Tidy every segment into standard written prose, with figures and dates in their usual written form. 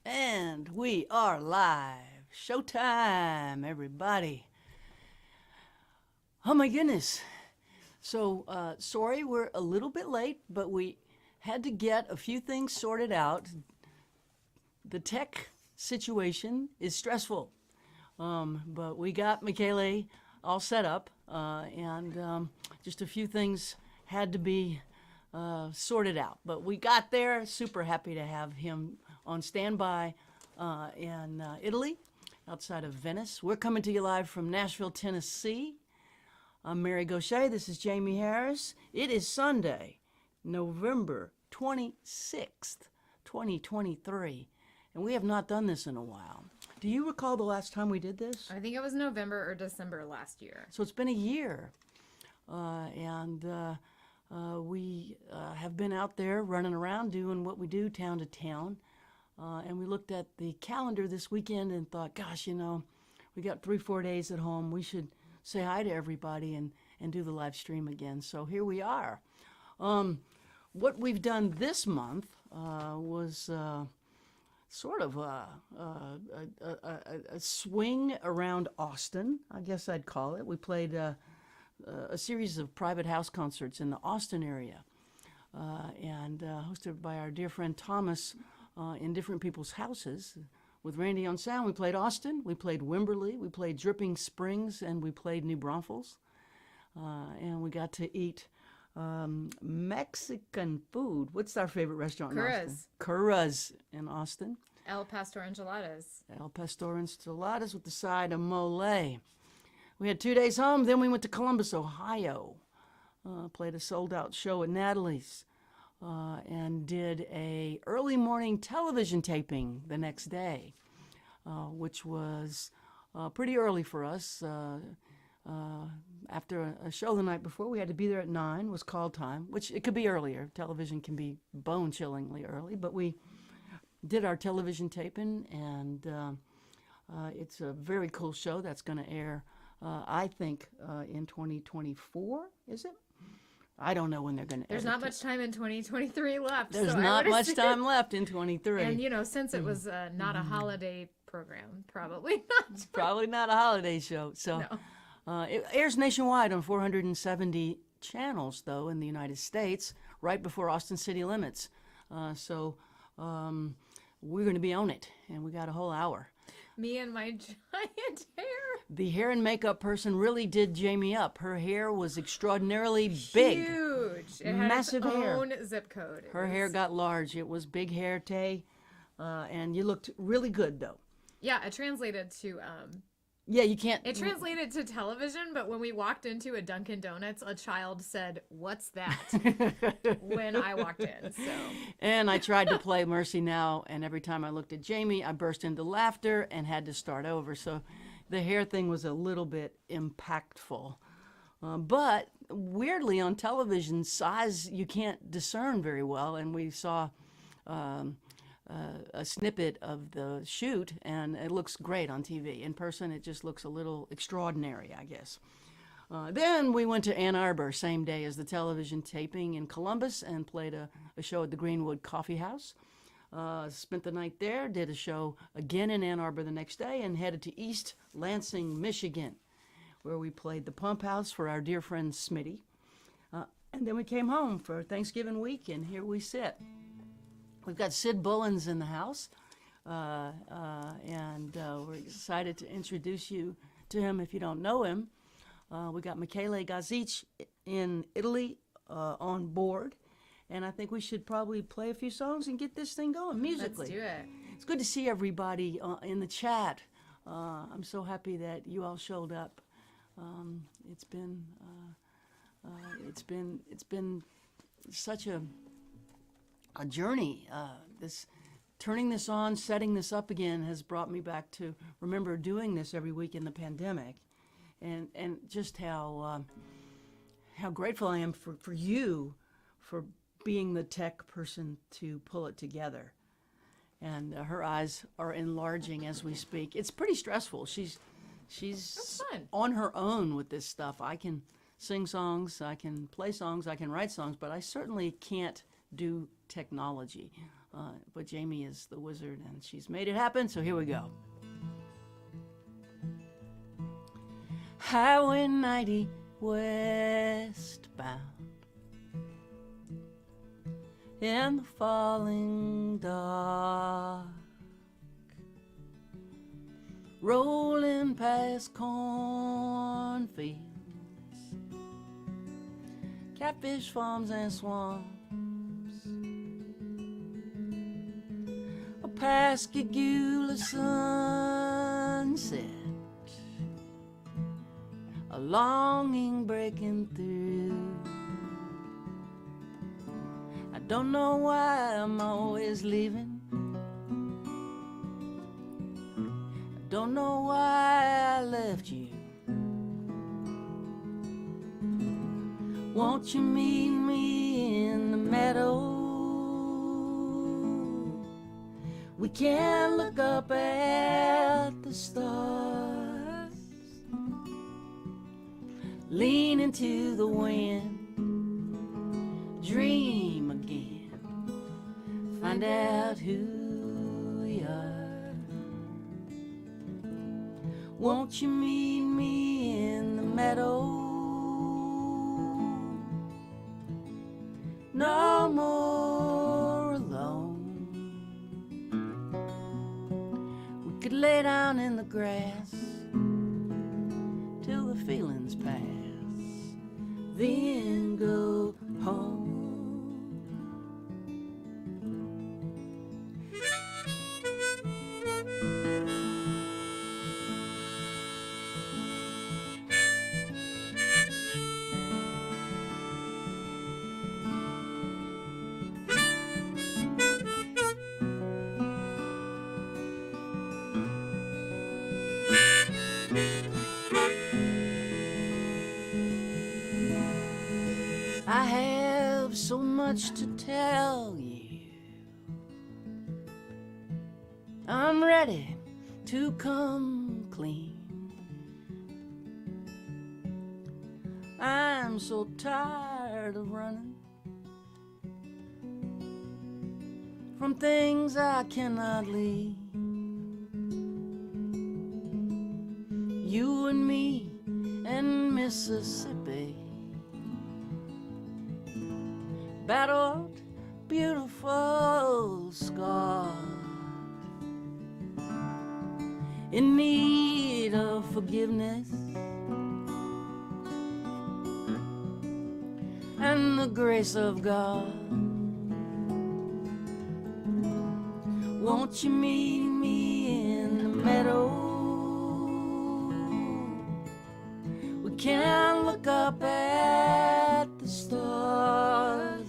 And we are live. Showtime, everybody. Oh my goodness. Sorry we're a little bit late, but we had to get a few things sorted out. The tech situation is stressful, but we got Michele all set up, and just a few things had to be sorted out. But we got there. Super happy to have him on standby in Italy, outside of Venice. We're coming to you live from Nashville, Tennessee. I'm Mary Gaucher. This is Jaimee Harris. It is Sunday, November 26th, 2023, and we have not done this in a while. Do you recall the last time we did this? I think it was November or December last year. So it's been a year, and we have been out there running around doing what we do town to town. And we looked at the calendar this weekend and thought, gosh, we got 3-4 days at home. We should say hi to everybody and do the live stream again. So here we are. What we've done this month was sort of a swing around Austin, I guess I'd call it. We played a series of private house concerts in the Austin area, and hosted by our dear friend Thomas in different people's houses. With Randy on sound, we played Austin, we played Wimberley, we played Dripping Springs, and we played New Braunfels. And we got to eat Mexican food. What's our favorite restaurant in Austin? Curra's in Austin. El Pastor Enchiladas. El Pastor Enchiladas with the side of mole. We had 2 days home, then we went to Columbus, Ohio. Played a sold-out show at Natalie's. And did a early morning television taping the next day, which was pretty early for us. After a show the night before, we had to be there at 9, was call time, which it could be earlier. Television can be bone-chillingly early, but we did our television taping, and it's a very cool show that's going to air, I think, in 2024, is it? I don't know when they're going to. There's not much time in 2023 left. There's not much time left in 23. And since it was not a holiday program, probably not. Probably not a holiday show. So No. It airs nationwide on 470 channels, though, in the United States, right before Austin city limits. So we're going to be on it, and we got a whole hour. Me and my giant hair. The hair and makeup person really did Jaimee up. Her hair was extraordinarily big. Huge. It had Massive its hair. own zip code. Her hair got large. It was big hair, Tay. And you looked really good, though. Yeah, it translated to Yeah, you can't. It translated to television, but when we walked into a Dunkin' Donuts, a child said, "What's that?" when I walked in. So. And I tried to play Mercy Now, and every time I looked at Jaimee, I burst into laughter and had to start over. So the hair thing was a little bit impactful. But weirdly, on television, size you can't discern very well, and we saw a snippet of the shoot, and it looks great on TV. In person, it just looks a little extraordinary, I guess. Then we went to Ann Arbor, same day as the television taping in Columbus, and played a show at the Greenwood Coffee House. Spent the night there, did a show again in Ann Arbor the next day, and headed to East Lansing, Michigan, where we played the Pump House for our dear friend Smitty. And then we came home for Thanksgiving week, and here we sit. We've got Sid Bullens in the house, and we're excited to introduce you to him if you don't know him. We got Michele Gazic in Italy on board, and I think we should probably play a few songs and get this thing going musically. Let's do it. It's good to see everybody in the chat. I'm so happy that you all showed up. It's been such a journey. This turning this on, setting this up again has brought me back to remember doing this every week in the pandemic, and just how grateful I am for you for being the tech person to pull it together. And her eyes are enlarging as we speak. It's pretty stressful. She's That's fun. on her own with this stuff. I can sing songs, I can play songs, I can write songs, but I certainly can't do technology. But Jaimee is the wizard, and she's made it happen, so here we go. Highway 90 westbound in the falling dark, rolling past cornfields, catfish farms and swamps, a Pascagoula sunset, a longing breaking through. I don't know why I'm always leaving. I don't know why I left you. Won't you meet me in the meadow? We can look up at the stars, lean into the wind, dream again, find out who we are. Won't you meet me in the meadow? No more alone. We could lay down in the grass till the feelings pass, then go home. I have so much to tell you. I'm ready to come clean. I'm so tired of running from things I cannot leave. You and me and Mississippi battled beautiful scars, in need of forgiveness and the grace of God. Won't you meet me in the meadow? We can look up at the stars,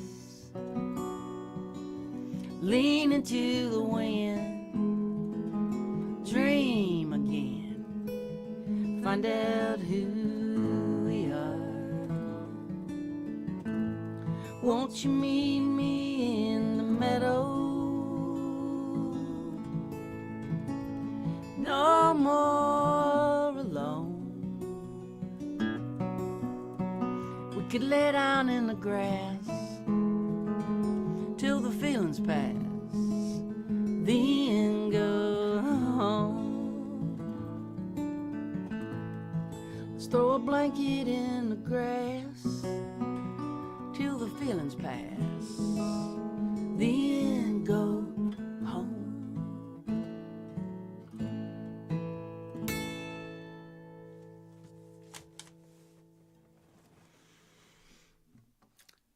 lean into the wind, dream again, find out who we are. Won't you meet me in the meadow? No more alone. We could lay down in the grass till the feelings pass, then go home. Let's throw a blanket in the grass till the feelings pass, then go home.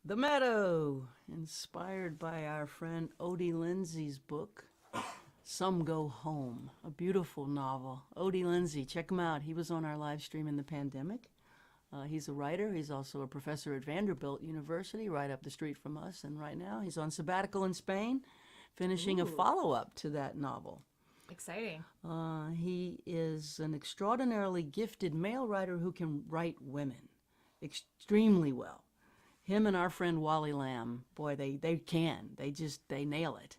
The Meadow, inspired by our friend Odie Lindsay's book, Some Go Home, a beautiful novel. Odie Lindsay, check him out. He was on our live stream in the pandemic. He's a writer. He's also a professor at Vanderbilt University, right up the street from us. And right now he's on sabbatical in Spain, finishing a follow-up to that novel. Exciting. He is an extraordinarily gifted male writer who can write women extremely well. Him and our friend Wally Lamb, boy, they can. They nail it.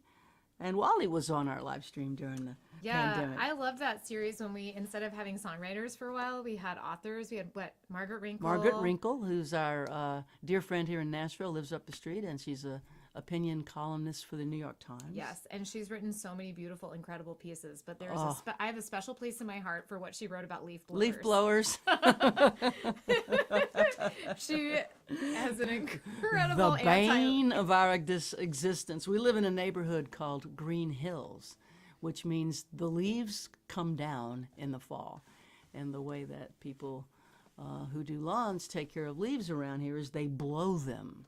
And Wally was on our live stream during the pandemic. I love that series when we, instead of having songwriters for a while, we had authors. We had, Margaret Rinkle? Margaret Rinkle, who's our dear friend here in Nashville, lives up the street, and she's a opinion columnist for the New York Times. Yes, and she's written so many beautiful, incredible pieces. But there's Oh. I have a special place in my heart for what she wrote about leaf blowers. Leaf blowers. She has an incredible The bane of our existence. We live in a neighborhood called Green Hills, which means the leaves come down in the fall. And the way that people who do lawns take care of leaves around here is they blow them.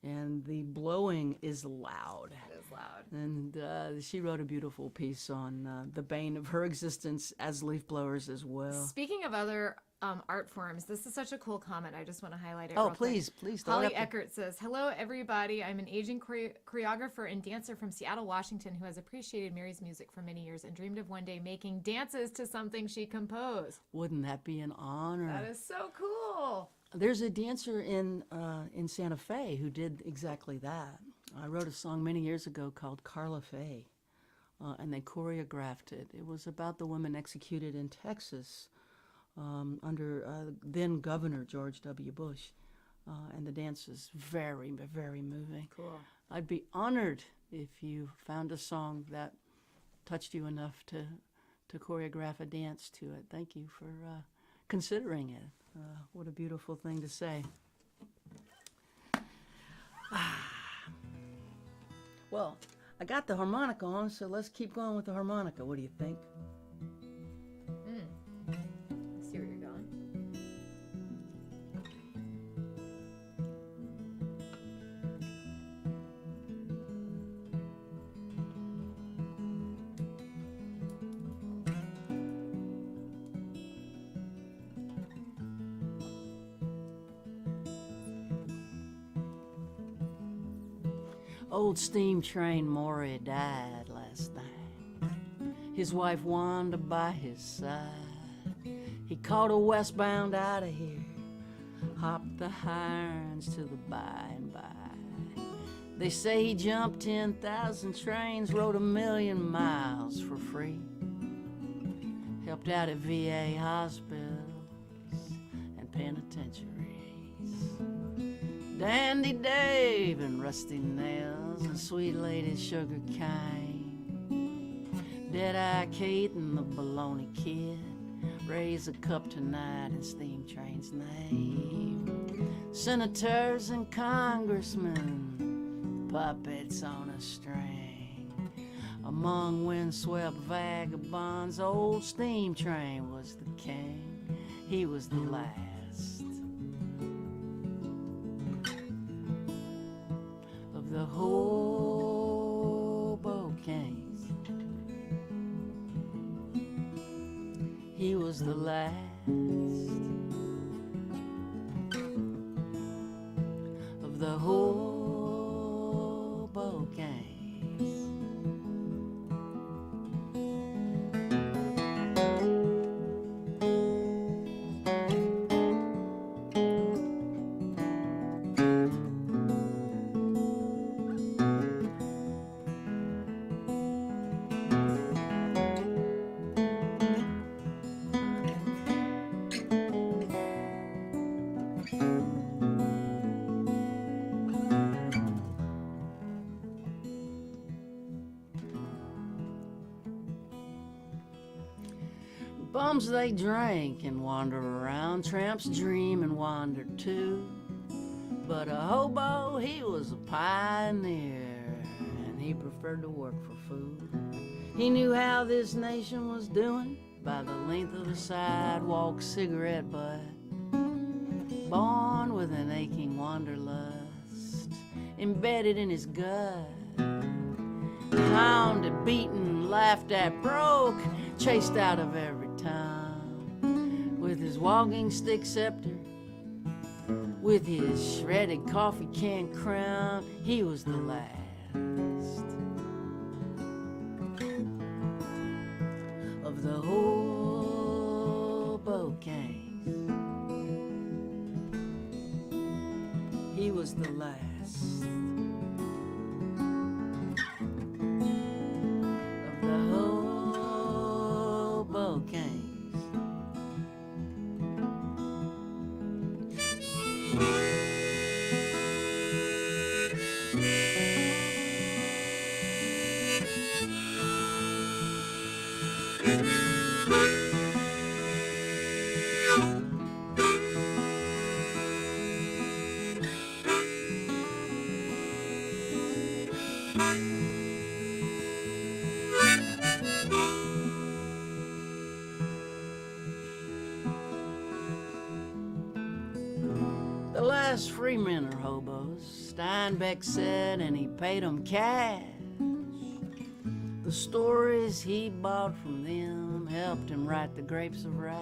And the blowing is loud. It is loud. And she wrote a beautiful piece on the bane of her existence as leaf blowers as well. Speaking of other art forms, this is such a cool comment. I just want to highlight it. Oh, real quick. please. Holly Eckert says, "Hello, everybody. I'm an aging choreographer and dancer from Seattle, Washington, who has appreciated Mary's music for many years and dreamed of one day making dances to something she composed." Wouldn't that be an honor? That is so cool. There's a dancer in Santa Fe who did exactly that. I wrote a song many years ago called Carla Faye, and they choreographed it. It was about the women executed in Texas under then Governor George W. Bush, and the dance is very, very moving. Cool. I'd be honored if you found a song that touched you enough to choreograph a dance to it. Thank you for considering it. What a beautiful thing to say. Well, I got the harmonica on, so let's keep going with the harmonica. What do you think? I see where you're going. Old steam train Maury died last night. His wife Wanda by his side. He caught a westbound out of here, hopped the irons to the by and by. They say he jumped 10,000 trains, rode 1,000,000 miles for free. Helped out at VA hospitals and penitentiaries. Dandy Dave and Rusty Nails and Sweet Lady Sugar Cane. Dead-Eye Kate and the Baloney Kid raise a cup tonight in Steam Train's name. Senators and congressmen, puppets on a string. Among windswept vagabonds, old Steam Train was the king. He was the last of the Hobocanes. He was the last of the Hobocanes. Bums they drank and wander around, tramps dream and wander too. But a hobo, he was a pioneer, and he preferred to work for food. He knew how this nation was doing by the length of a sidewalk cigarette butt. Born with an aching wanderlust embedded in his gut. Hounded, beaten, laughed at, broke, chased out of every town. With his walking stick scepter, with his shredded coffee can crown, he was the last of the Hobocanes. He was the last of the Hobocanes. The last free men are hobos, Steinbeck said, and he paid 'em cash. The stories he bought from them helped him write The Grapes of Wrath.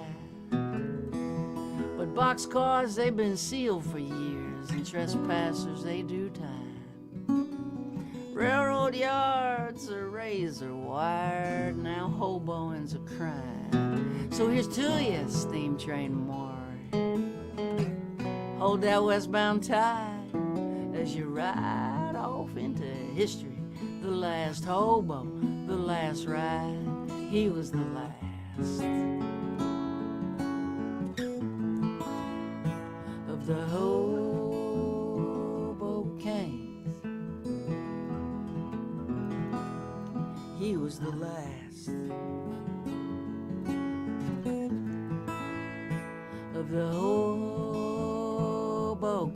But boxcars, they've been sealed for years, and trespassers, they do time. Railroad yards are razor wired, now hoboing's a crime. So here's to you, steam train Maury. Hold that westbound tide as you ride off into history. The last hobo, the last ride, he was the last of the hobo kings. He was the last of the hobo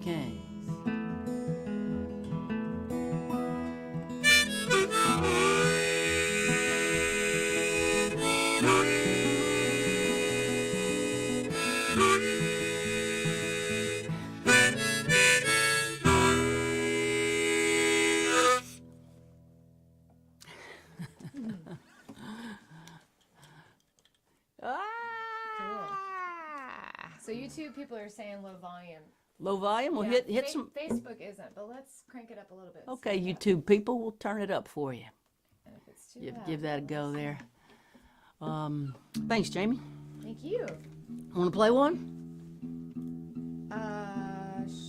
kings. So YouTube people are saying low volume. Low volume? Well, Yeah, hit some. Facebook isn't, but let's crank it up a little bit. Okay, So, YouTube people, we'll turn it up for you. and if it's too Give, loud, give that a go let's- there. Thanks, Jamie. Thank you. Want to play one?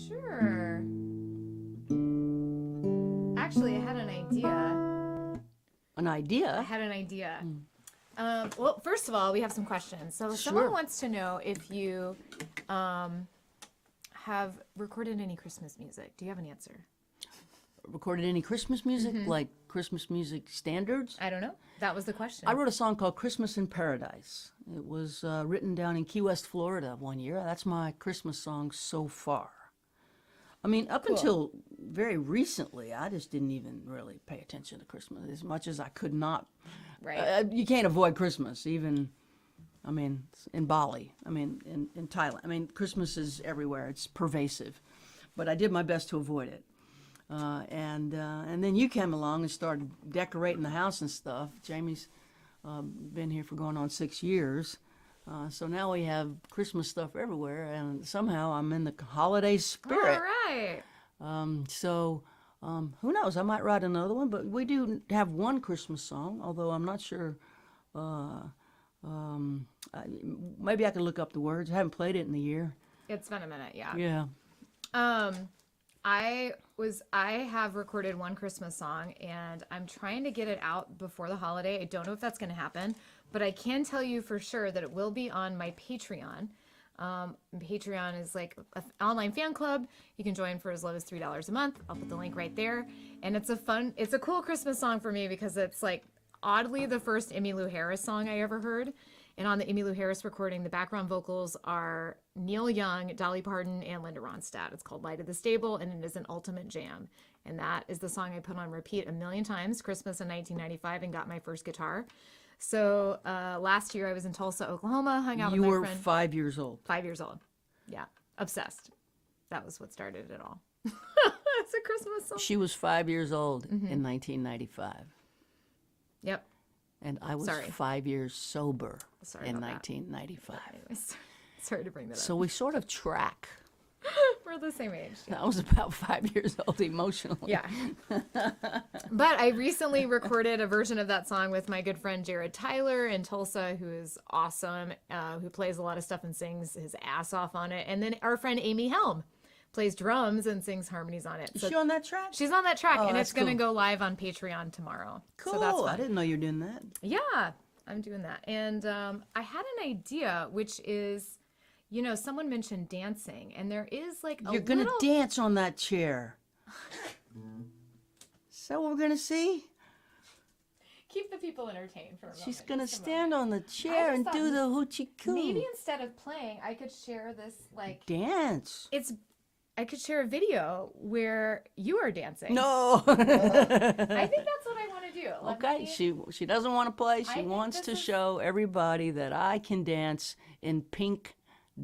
Sure. Actually, I had an idea. An I idea? had an idea. Well, first of all, we have some questions. So Sure. someone wants to know if you have recorded any Christmas music. Do you have an answer? Recorded any Christmas music, like Christmas music standards? I don't know. That was the question. I wrote a song called Christmas in Paradise. It was written down in Key West, Florida one year. That's my Christmas song so far. I mean, up until very recently, I just didn't even really pay attention to Christmas as much as I could not. Right. You can't avoid Christmas, even, I mean, in Bali, I mean, in Thailand. I mean, Christmas is everywhere. It's pervasive. But I did my best to avoid it. And then you came along and started decorating the house and stuff. Jamie's been here for going on 6 years. So now we have Christmas stuff everywhere, and somehow I'm in the holiday spirit. All right. Who knows? I might write another one, but we do have one Christmas song, although I'm not sure. Maybe I could look up the words. I haven't played it in a year. It's been a minute, yeah. Yeah. I have recorded one Christmas song and I'm trying to get it out before the holiday. I don't know if that's going to happen, but I can tell you for sure that it will be on my Patreon. Patreon is like an online fan club. You can join for as low as $3 a month. I'll put the link right there. And it's a cool Christmas song for me because it's like oddly the first Emmylou Harris song I ever heard. And on the Emmylou Harris recording, the background vocals are Neil Young, Dolly Parton, and Linda Ronstadt. It's called Light of the Stable, and it is an ultimate jam. And that is the song I put on repeat a million times, Christmas in 1995, and got my first guitar. So last year I was in Tulsa, Oklahoma, hung out with my You were friend. 5 years old. 5 years old. Yeah, obsessed. That was what started it all. It's a Christmas song. She was 5 years old in 1995. Yep. And I was Sorry. 5 years sober Sorry in about that. 1995. Anyways, sorry to bring that So up. we sort of track. We're the same age. Yeah. I was about 5 years old emotionally. Yeah. But I recently recorded a version of that song with my good friend Jared Tyler in Tulsa, who is awesome, who plays a lot of stuff and sings his ass off on it. And then our friend Amy Helm plays drums and sings harmonies on it. Is So she on that track? she's on that track, Oh, and that's it's going to cool. go live on Patreon tomorrow. Cool. So that's I fun. didn't know you were doing that. Yeah, I'm doing that. And I had an idea, which is, you know, someone mentioned dancing, and there is like a You're going to little... dance on that chair. Is that what we're going to see? Keep the people entertained for a moment. She's going to just a stand on the chair just and thought do the hoochie coo. Maybe instead of playing, I could share this, like, Dance. it's, I could share a video where you are dancing. No. I think that's what I want to do. Okay, she doesn't want to play. She think wants this to is- show everybody that I can dance in pink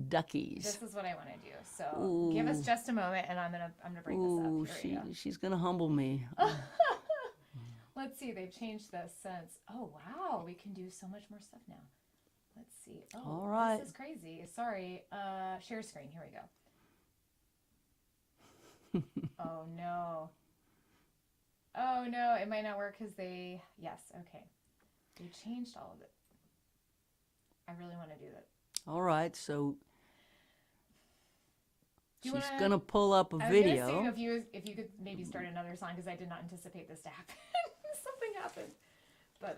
duckies. This is what I want to do. So give us just a moment, and I'm gonna bring Ooh, this up. Here we go. she's gonna humble me. Let's see. They've changed this since. Oh wow, we can do so much more stuff now. Let's see. Oh, All right. This is crazy. Sorry. Share screen. Here we go. Oh no. Oh no, it might not work because they. Yes. Okay. They changed all of it. I really want to do that. All right, so Do she's you wanna- gonna pull up a I was video. gonna see if you could maybe start another song because I did not anticipate this to happen. Something happened, but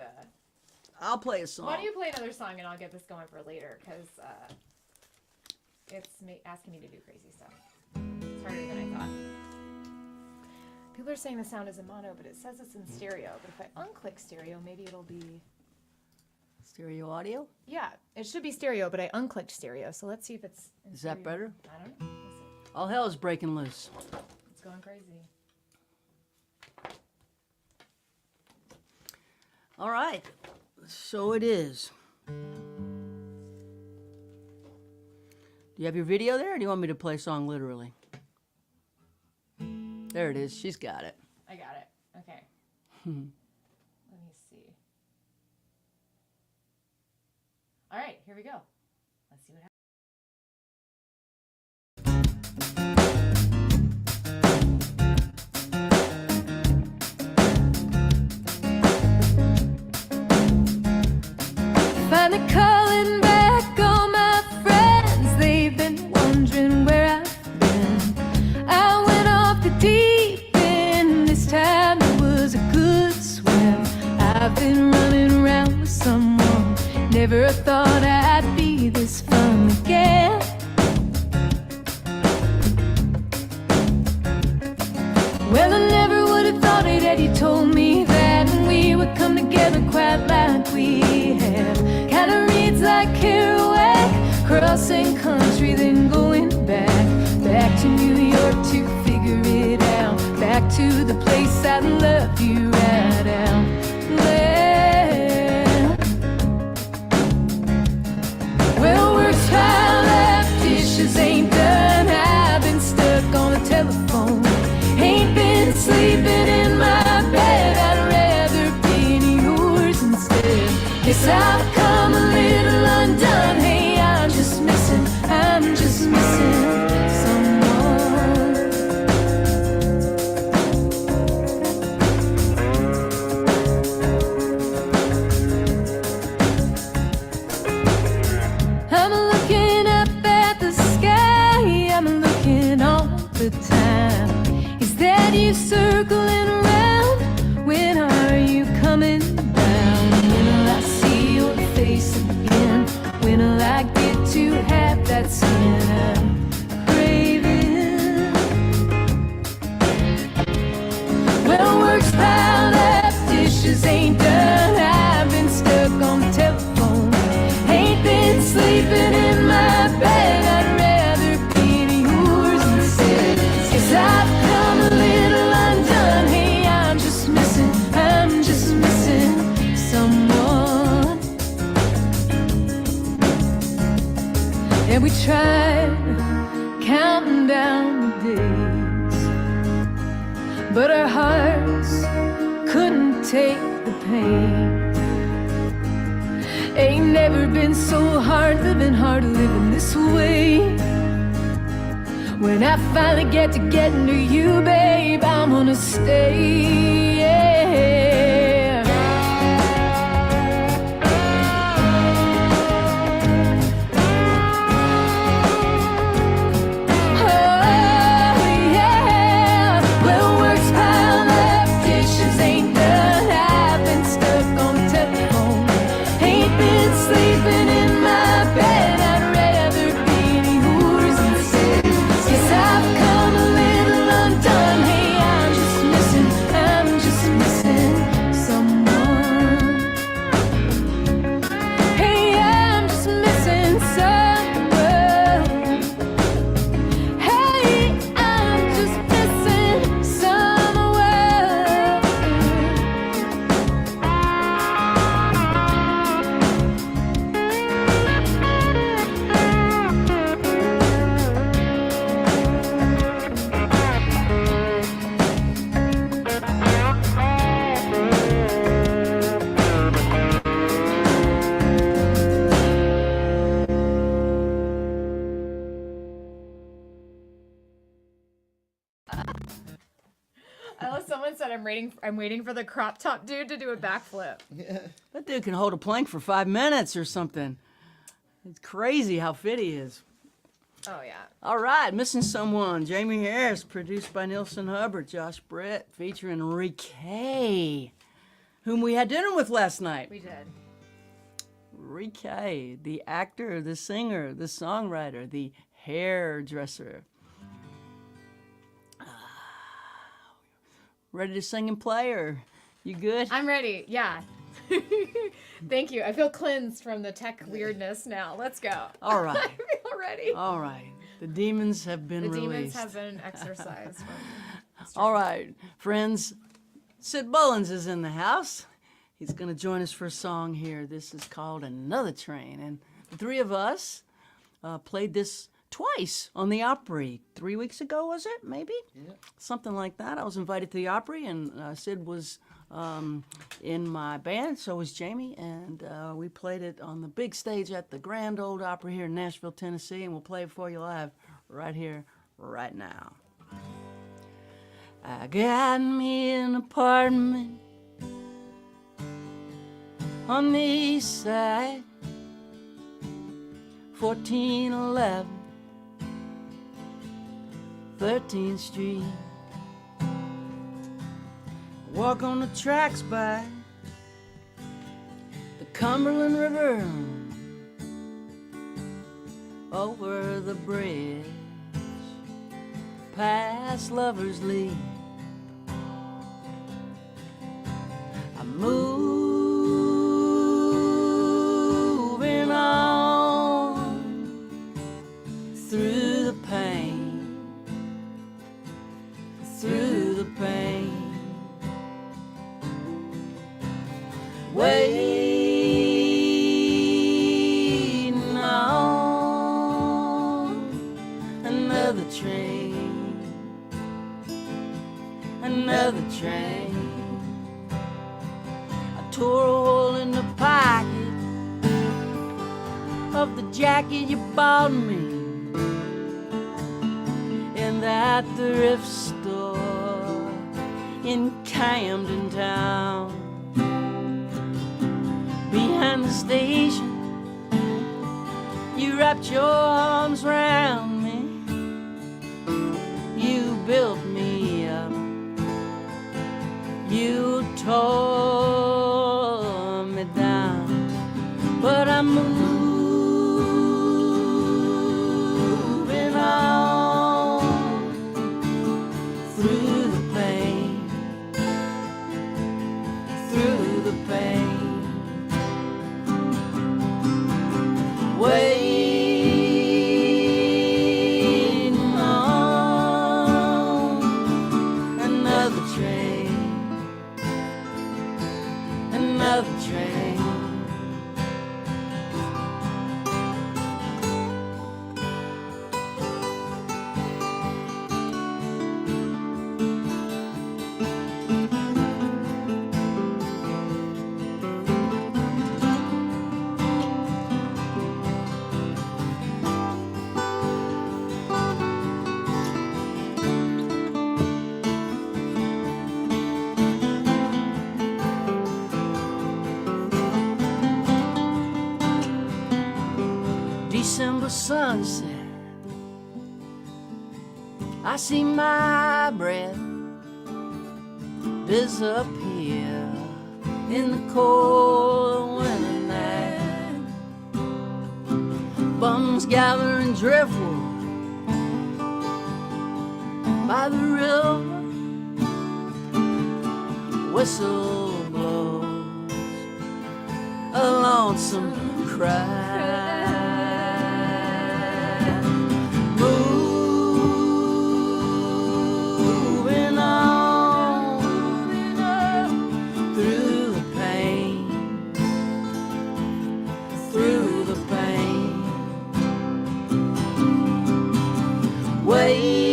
I'll play a song. why don't you play another song and I'll get this going for later because it's asking me to do crazy stuff. It's harder than I thought. People are saying the sound is in mono, but it says it's in stereo. But if I unclick stereo, maybe it'll be. Stereo audio? Yeah, it should be stereo, but I unclicked stereo. So let's see if it's. Is that better? I don't know. We'll see. All hell is breaking loose. It's going crazy. All right, so it is. Do you have your video there, or do you want me to play a song literally? There it is. She's got it. I got it. Okay. Let me see. All right, here we go. Let's see what happens. Finally calling back all my friends. They've been wondering where I've been. I went off the deep end. This time it was a good swim. I've been running around with someone. Never thought I'd be this fun again. Well, I never would have thought it had you told me that we would come together quite like we have. Kinda reads like Kerouac, crossing country then going back to New York to figure it out, back to the place I loved you right out there. Well, work's piled up, dishes ain't done. I've been stuck on the telephone. Ain't been sleeping in my bed. I'd rather be in yours instead. Guess I've come a little undone. Hey, I'm just missing someone. I'm looking up at the sky. I'm looking all the time. Is that you circling around? When are you coming down? When will I see your face again? When will I get to have that skin I'm craving? Well, work's piled up, dishes ain't done. I've been stuck on the telephone. Ain't been sleeping in my bed. I'd rather be in yours instead. 'Cause I've come a little undone. Hey, I'm just missing someone. And we tried counting down the days, but our hearts couldn't take the pain. Ain't never been so hard living this way. When I finally get into you, babe, I'm gonna stay. Oh, yeah. Well, work's piled up, dishes ain't done. I've been stuck on the telephone. Ain't been sleeping in my bed. I'd rather be in yours instead. 'Cause I've come a little undone. Hey, I'm just missing said, I'm waiting for the crop top dude to do a backflip. That dude can hold a plank for 5 minutes or something. It's crazy how fit he is. Oh yeah. All right, Missing Someone, Jaimee Harris, produced by Nielsen Hubbard, Josh Brett, featuring Ricky, whom we had dinner with last night. We did. Ricky, the actor, the singer, the songwriter, the hairdresser. Ready to sing and play, or you good? I'm ready. Yeah. Thank you. I feel cleansed from the tech weirdness now. Let's go. All right. I feel ready. All right. The demons have been The released. demons have been exorcised. All right, friends. Sid Bullins is in the house. He's going to join us for a song here. This is called Another Train. And the three of us played this twice on the Opry. 3 weeks ago, was it? Maybe? Yeah. Something like that. I was invited to the Opry, and Sid was in my band. So was Jaimee. And we played it on the big stage at the Grand Ole Opry here in Nashville, Tennessee. And we'll play it for you live right here, right now. I got me an apartment on the east side, 1411 13th Street. Walk on the tracks by the Cumberland River, over the bridge, past Lover's Leap. I'm moving on through the pain, through the pain, waiting on another train, another train. Tore a hole in the pocket of the jacket you bought me in that thrift store in Camden Town. Behind the station, you wrapped your arms around me. You built me up. You tore me down, but I'm moving on through the pain, through the pain, waiting on another train, another train. December sunset, I see my breath disappear in the cold winter night. Bums gather in driftwood by the river, whistle blows a lonesome cry. Moving on through the pain, through the pain, waiting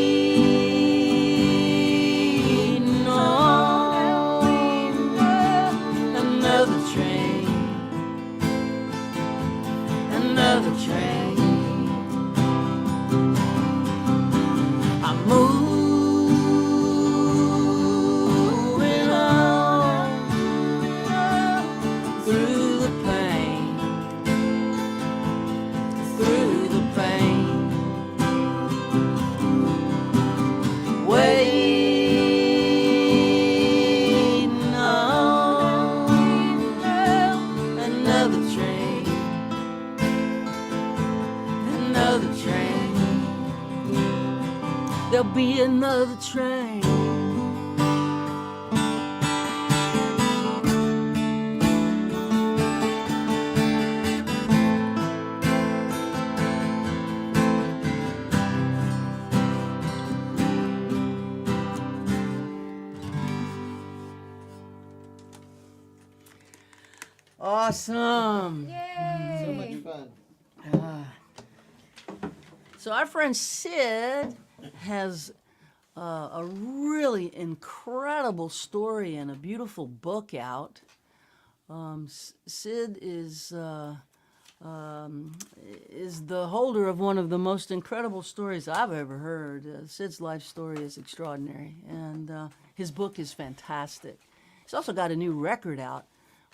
on another train, another train. Awesome. Yay! So much fun. So our friend Sid has a really incredible story and a beautiful book out. Sid is the holder of one of the most incredible stories I've ever heard. Sid's life story is extraordinary, and his book is fantastic. He's also got a new record out,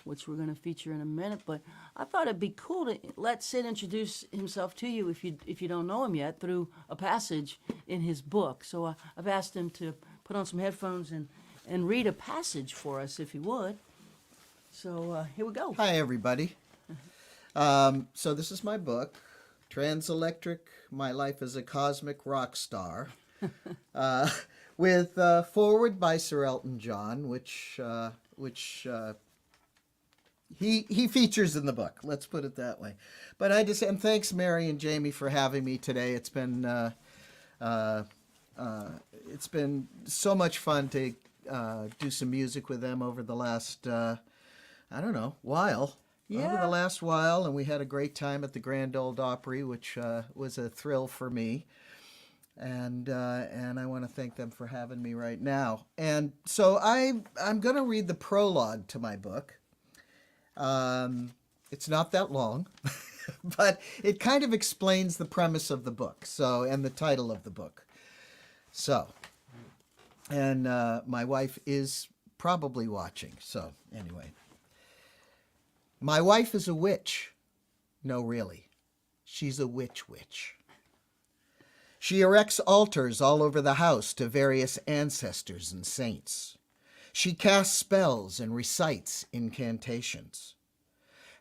which we're going to feature in a minute. But I thought it'd be cool to let Sid introduce himself to you if you don't know him yet through a passage in his book. So I've asked him to put on some headphones and read a passage for us, if he would. So here we go. Hi, everybody. So this is my book, Transelectric, My Life as a Cosmic Rock Star, with foreword by Sir Elton John, which he features in the book. Let's put it that way. But and thanks, Mary and Jaimee, for having me today. It's been so much fun to do some music with them over the last while. Yeah. Over the last while, and we had a great time at the Grand Ole Opry, which was a thrill for me. And I want to thank them for having me right now. And so I'm going to read the prologue to my book. It's not that long, but it kind of explains the premise of the book. And the title of the book. And my wife is probably watching. So anyway. My wife is a witch. No, really. She's a witch. She erects altars all over the house to various ancestors and saints. She casts spells and recites incantations.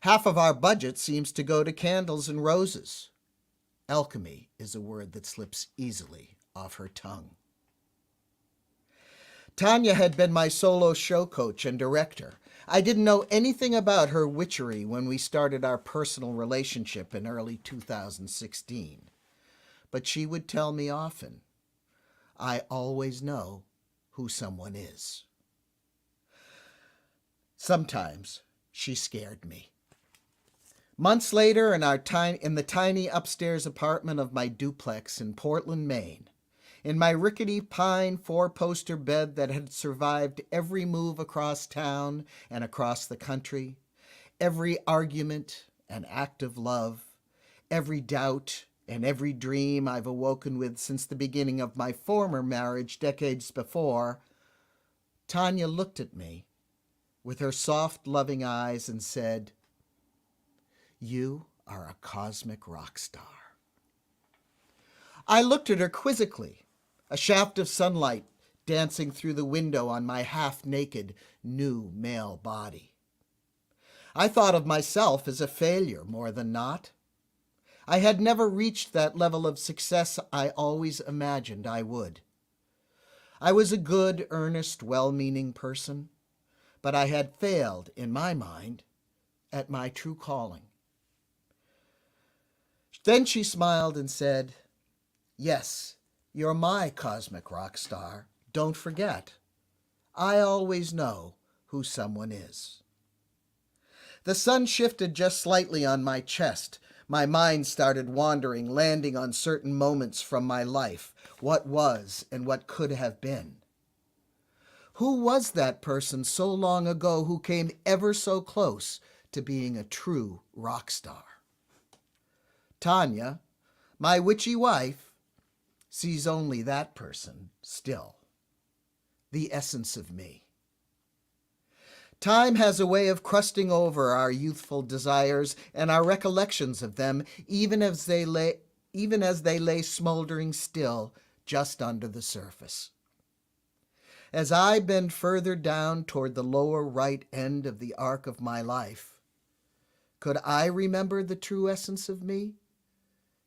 Half of our budget seems to go to candles and roses. Alchemy is a word that slips easily off her tongue. Tanya had been my solo show coach and director. I didn't know anything about her witchery when we started our personal relationship in early 2016. But she would tell me often, I always know who someone is. Sometimes she scared me. Months later, in the tiny upstairs apartment of my duplex in Portland, Maine, in my rickety pine four-poster bed that had survived every move across town and across the country, every argument and act of love, every doubt and every dream I've awoken with since the beginning of my former marriage decades before, Tanya looked at me with her soft, loving eyes and said, "You are a cosmic rock star." I looked at her quizzically, a shaft of sunlight dancing through the window on my half-naked, new male body. I thought of myself as a failure more than not. I had never reached that level of success I always imagined I would. I was a good, earnest, well-meaning person, but I had failed, in my mind, at my true calling. Then she smiled and said, "Yes, you're my cosmic rock star. Don't forget. I always know who someone is." The sun shifted just slightly on my chest. My mind started wandering, landing on certain moments from my life, what was and what could have been. Who was that person so long ago who came ever so close to being a true rock star? Tanya, my witchy wife, sees only that person still, the essence of me. Time has a way of crusting over our youthful desires and our recollections of them, even as they lay smoldering still just under the surface. As I bend further down toward the lower right end of the arc of my life, could I remember the true essence of me?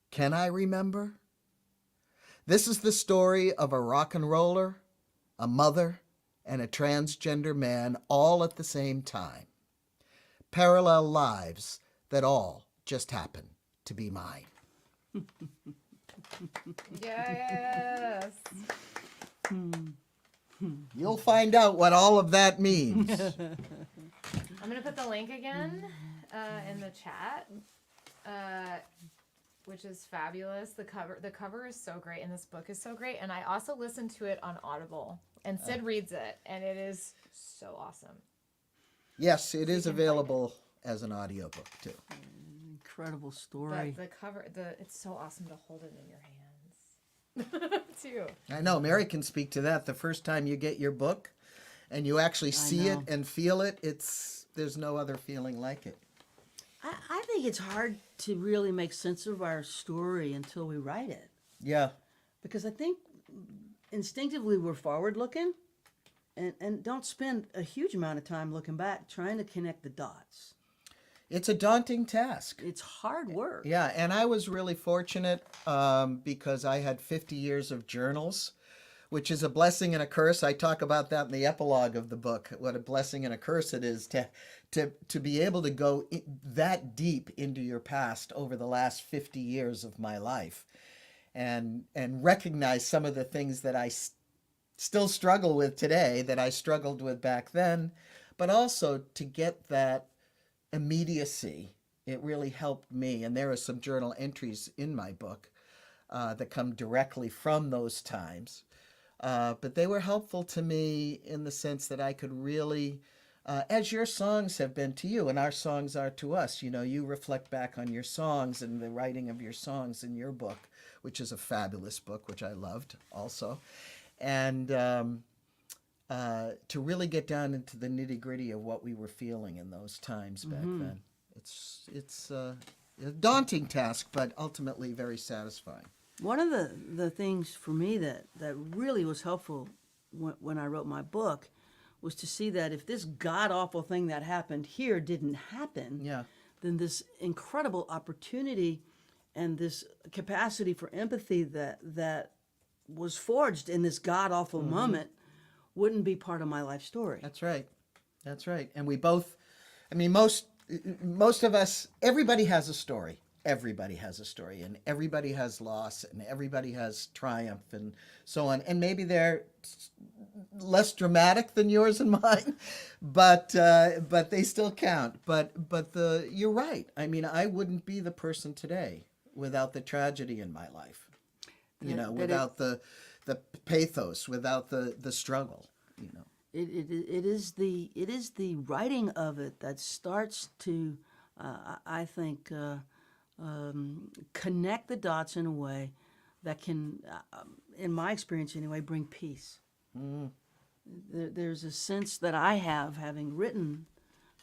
Can I remember? This is the story of a rock and roller, a mother, and a transgender man all at the same time. Parallel lives that all just happen to be mine. Yes. You'll find out what all of that means. I'm gonna put the link again in the chat, which is fabulous. The cover is so great, and this book is so great. And I also listened to it on Audible, and Sid reads it, and it is so awesome. Yes, it is available as an audiobook too. Incredible story. But the cover, it's so awesome to hold it in your hands too. I know, Mary can speak to that. The first time you get your book and you actually see it and feel it, there's no other feeling like it. I think it's hard to really make sense of our story until we write it. Yeah. Because I think instinctively we're forward looking and don't spend a huge amount of time looking back trying to connect the dots. It's a daunting task. It's hard work. Yeah, and I was really fortunate because I had 50 years of journals, which is a blessing and a curse. I talk about that in the epilogue of the book, what a blessing and a curse it is to be able to go that deep into your past over the last 50 years of my life and recognize some of the things that I still struggle with today that I struggled with back then, but also to get that immediacy. It really helped me. And there are some journal entries in my book that come directly from those times. But they were helpful to me in the sense that I could really, as your songs have been to you and our songs are to us, you reflect back on your songs and the writing of your songs in your book, which is a fabulous book, which I loved also. And to really get down into the nitty-gritty of what we were feeling in those times back then. It's a daunting task, but ultimately very satisfying. One of the things for me that really was helpful when I wrote my book was to see that if this god-awful thing that happened here didn't happen, then this incredible opportunity and this capacity for empathy that was forged in this god-awful moment wouldn't be part of my life story. That's right. And we both, most of us, everybody has a story. Everybody has a story, and everybody has loss, and everybody has triumph, and so on. And maybe they're less dramatic than yours and mine, but they still count. But you're right. I wouldn't be the person today without the tragedy in my life. Without the pathos, without the struggle. It is the writing of it that starts to, I think, connect the dots in a way that can, in my experience anyway, bring peace. There's a sense that I have, having written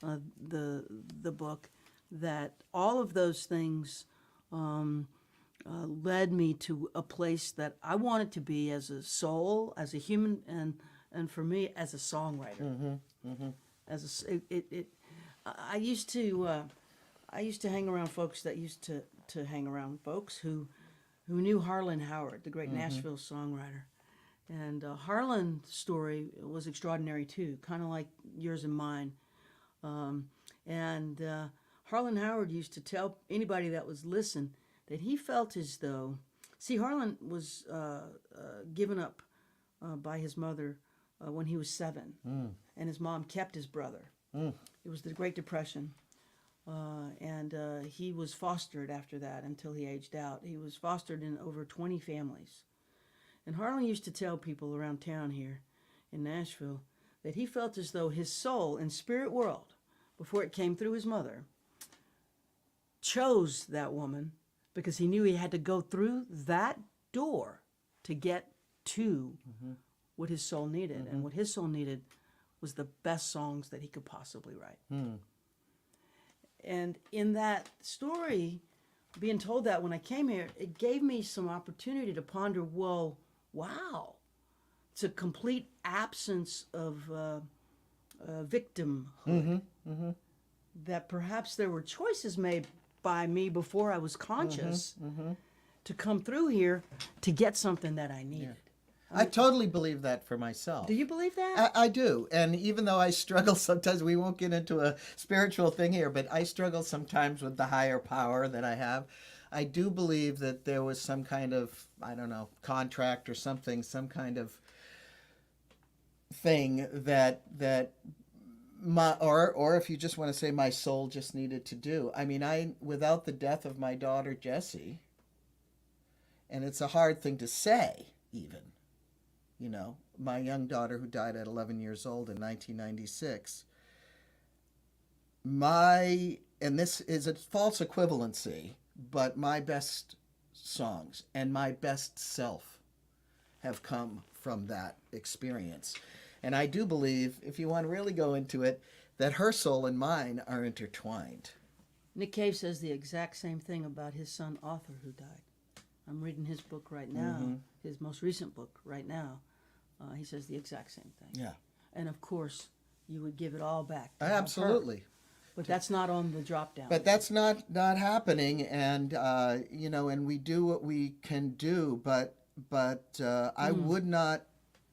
the book, that all of those things led me to a place that I wanted to be as a soul, as a human, and for me as a songwriter. I used to hang around folks that used to hang around folks who knew Harlan Howard, the great Nashville songwriter. And Harlan's story was extraordinary too, kind of like yours and mine. Harlan Howard used to tell anybody that was listening that he felt as though, Harlan was given up by his mother when he was 7, and his mom kept his brother. It was the Great Depression. And he was fostered after that until he aged out. He was fostered in over 20 families. And Harlan used to tell people around town here in Nashville that he felt as though his soul and spirit world, before it came through his mother, chose that woman because he knew he had to go through that door to get to what his soul needed. And what his soul needed was the best songs that he could possibly write. And in that story, being told that when I came here, it gave me some opportunity to ponder, well, wow, it's a complete absence of victimhood. That perhaps there were choices made by me before I was conscious to come through here to get something that I needed. I totally believe that for myself. Do you believe that? I do. And even though I struggle sometimes, we won't get into a spiritual thing here, but I struggle sometimes with the higher power that I have. I do believe that there was some kind of, I don't know, contract or something, some kind of thing that my, or if you just want to say my soul just needed to do. I mean, without the death of my daughter Jessie, and it's a hard thing to say even, you know, my young daughter who died at 11 years old in 1996, and this is a false equivalency, but my best songs and my best self have come from that experience. And I do believe, if you want to really go into it, that her soul and mine are intertwined. Nick Cave says the exact same thing about his son Arthur, who died. I'm reading his book right now, his most recent book right now. He says the exact same thing. Yeah. And of course, you would give it all back to her. Absolutely. But that's not on the drop down. But that's not happening, and you know, and we do what we can do. But I would not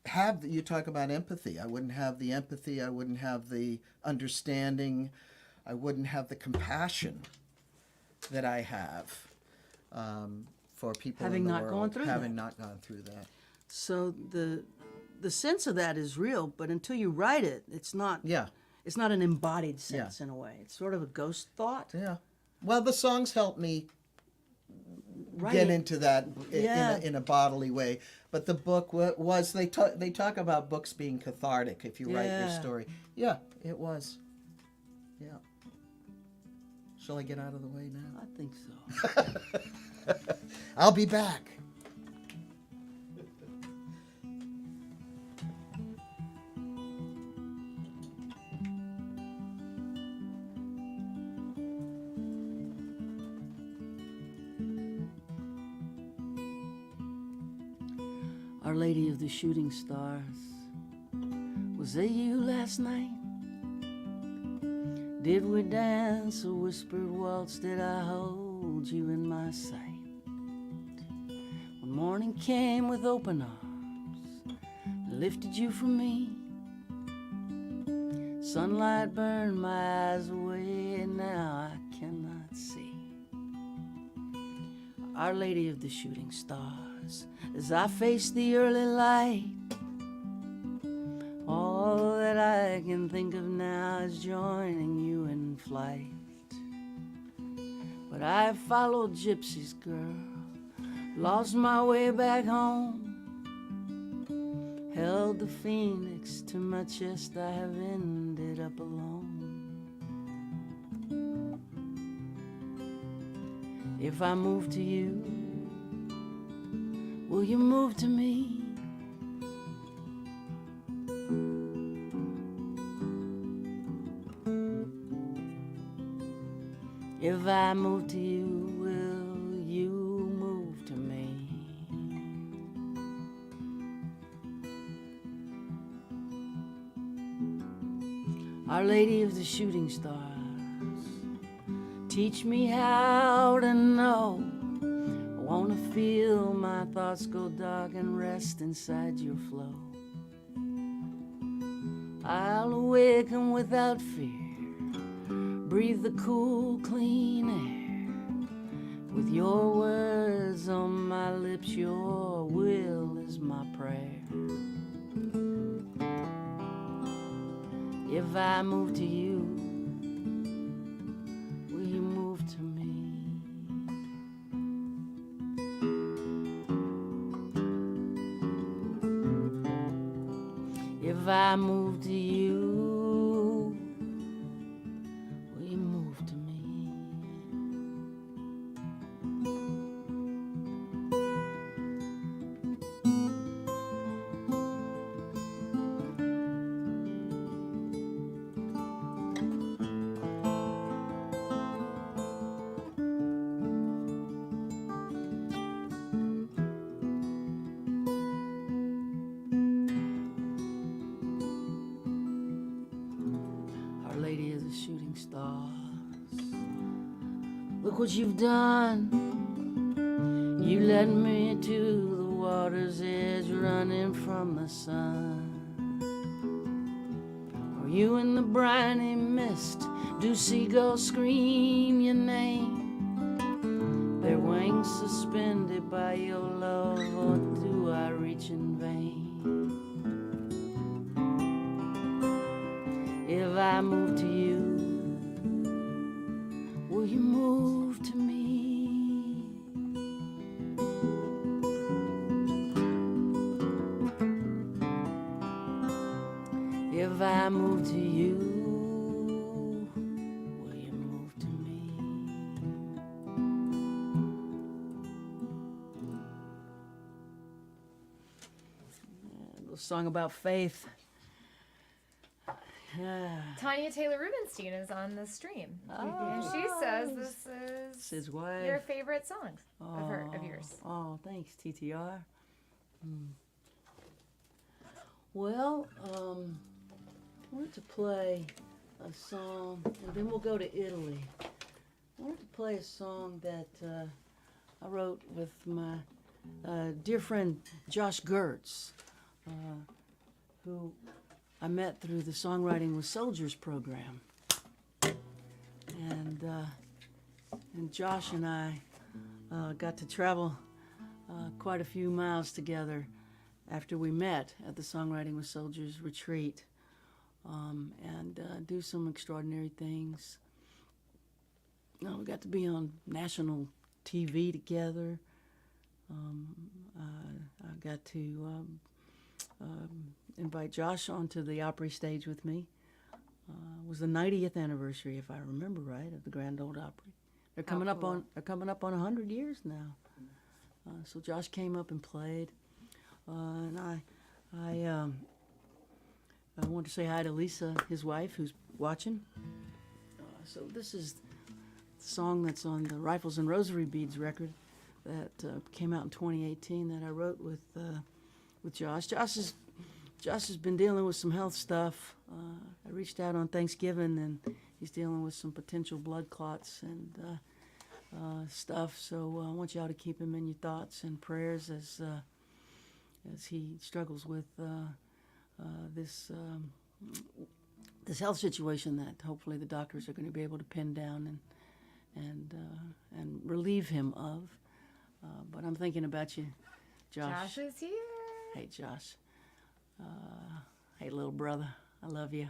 have. You talk about empathy. I wouldn't have the empathy. I wouldn't have the understanding. I wouldn't have the compassion that I have for people Having in the not world, gone through having that. not gone through that. So the sense of that is real, but until you write it, it's not. Yeah. It's not an embodied sense in a way. It's sort of a ghost thought. Yeah. Well, the songs help me Right. get into that Yeah. in a bodily way. But the book was they talk about books being cathartic if you write your Yeah. story. Yeah, it was. Yeah. Shall I get out of the way now? I think so. I'll be back. Our Lady of the Shooting Stars, was it you last night? Did we dance a whispered waltz? Did I hold you in my sight? When morning came with open arms, I lifted you from me. Sunlight burned my eyes away, and now I cannot see. Our Lady of the Shooting Stars, as I face the early light, all that I can think of now is joining you in flight. But I followed gypsies, girl, lost my way back home, held the phoenix to my chest, I have ended up alone. If I move to you, will you move to me? If I move to you, will you move to me? Our Lady of the Shooting Stars, teach me how to know. I want to feel my thoughts go dark and rest inside your flow. I'll awaken without fear, breathe the cool, clean air. With your words on my lips, your will is my prayer. If I move to you, will you move to me? If I move to you, will you move to me? Our Lady of the Shooting Stars, look what you've done. You led me to the water's edge, running from the sun. Or you in the briny mist, do seagulls scream your name? Their wings suspended by your love, or do I reach in vain? If I move to you, will you move to me? If I move to you, will you move to me? A little song about faith. Tanya Taylor Rubenstein is on the stream, and she says this is Sid's wife. your favorite songs of yours. Oh, thanks, TTR. Well, I wanted to play a song, and then we'll go to Italy. I wanted to play a song that I wrote with my dear friend Josh Gertz, who I met through the Songwriting with Soldiers program. And Josh and I got to travel quite a few miles together after we met at the Songwriting with Soldiers retreat, and do some extraordinary things. We got to be on national TV together. I got to invite Josh onto the Opry stage with me. It was the 90th anniversary, if I remember right, of the Grand Ole Opry. They're coming up on 100 years now. So Josh came up and played, and I want to say hi to Lisa, his wife, who's watching. So this is the song that's on the Rifles and Rosary Beads record that came out in 2018 that I wrote with Josh. Josh has been dealing with some health stuff. I reached out on Thanksgiving, and he's dealing with some potential blood clots and stuff. So I want y'all to keep him in your thoughts and prayers as he struggles with this health situation that hopefully the doctors are going to be able to pin down and relieve him of. But I'm thinking about you, Josh. Josh is here. Hey, Josh. Hey, little brother. I love you.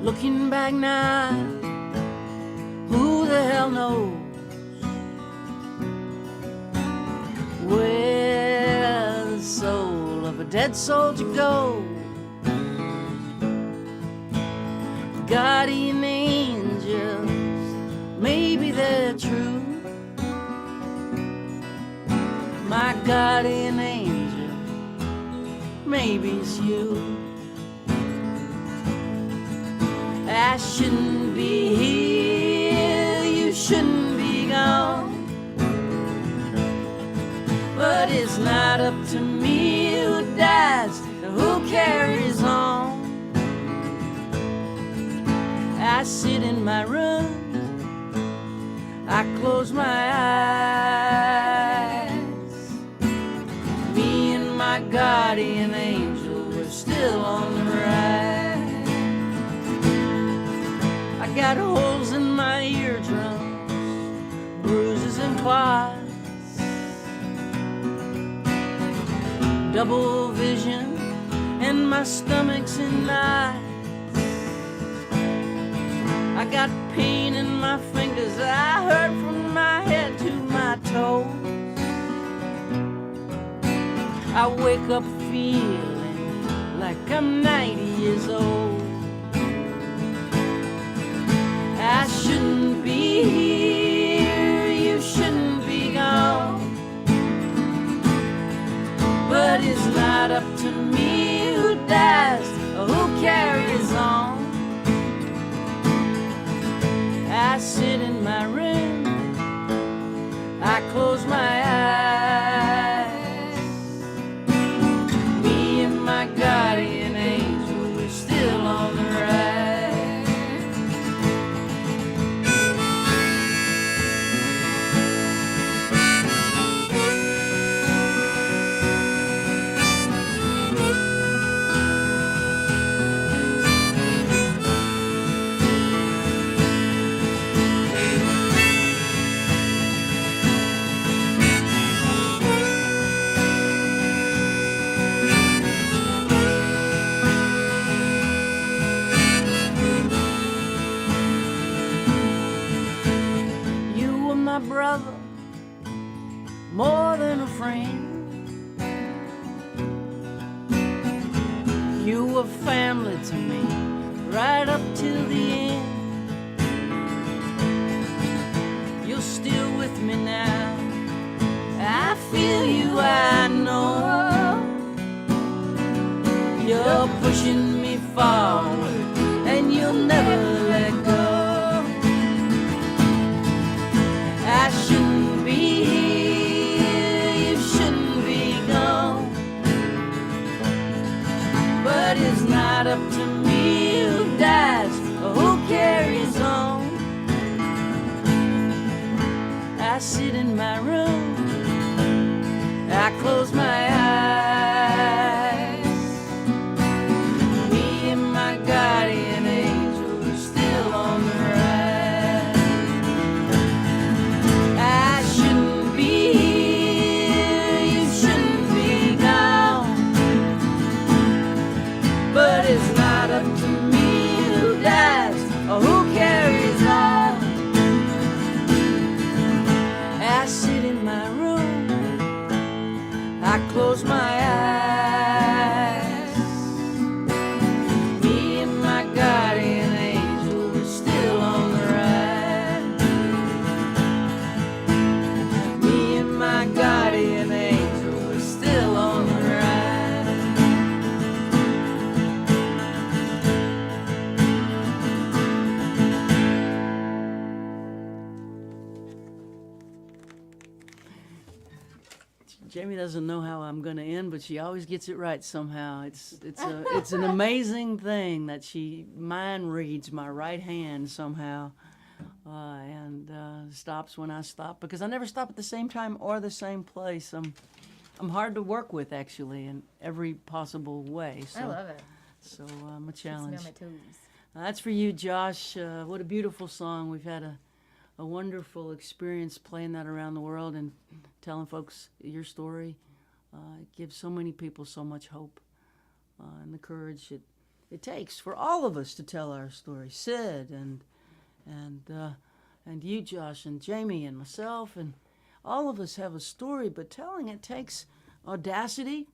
Looking back now, who the hell knows where the soul of a dead soldier goes? Guardian angels, maybe they're true. My guardian angel, maybe it's you. I shouldn't be here, you shouldn't be gone. But it's not up to me who dies and who carries on. I sit in my room, I close my eyes. Me and my guardian angel, we're still on the ride. I got holes in my eardrums, bruises and claws, double vision, and my stomach's in knots. I got pain in my fingers, I hurt from my head to my toes. I wake up feeling like I'm 90 years old. I shouldn't be here, you shouldn't be gone. But it's not up to me who dies or who carries on. I sit in my room, I close my eyes. Me and my guardian angel, we're still on the rise. You were my brother, more than a friend. You were family to me, right up till the end. You're still with me now, I feel you, I know. You're pushing me forward, and you'll never let go. I shouldn't be here, you shouldn't be gone. But it's not up to me who dies or who carries on. I sit in my room, I close my eyes. Me and my guardian angel are still on the rise. I shouldn't be here, you shouldn't be gone. But it's not up to me who dies or who carries on. I sit in my room, I close my eyes. Me and my guardian angel are still on the rise. Me and my guardian angel are still on the rise. Jaimee doesn't know how I'm going to end, but she always gets it right somehow. It's an amazing thing that she mind reads my right hand somehow, and stops when I stop, because I never stop at the same time or the same place. I'm hard to work with, actually, in every possible way. So, I love it. So I'm a Keeps me challenge. on my toes. That's for you, Josh. What a beautiful song. We've had a wonderful experience playing that around the world and telling folks your story. It gives so many people so much hope and the courage it takes for all of us to tell our story. Sid and you, Josh, and Jaimee, and myself, and all of us have a story, but telling it takes audacity,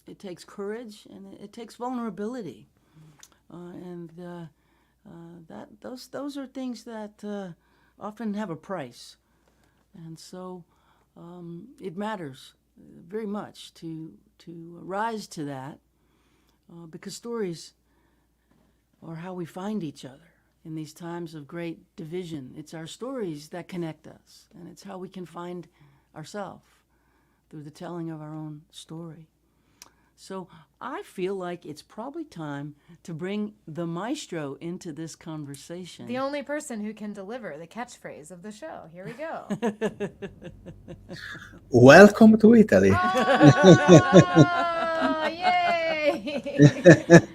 it takes courage, and it takes vulnerability. Those are things that often have a price, and so it matters very much to rise to that, because stories are how we find each other in these times of great division. It's our stories that connect us, and it's how we can find ourselves through the telling of our own story. So I feel like it's probably time to bring the maestro into this conversation. The only person who can deliver the catchphrase of the show. Here we go. Welcome to Italy. Oh, yay!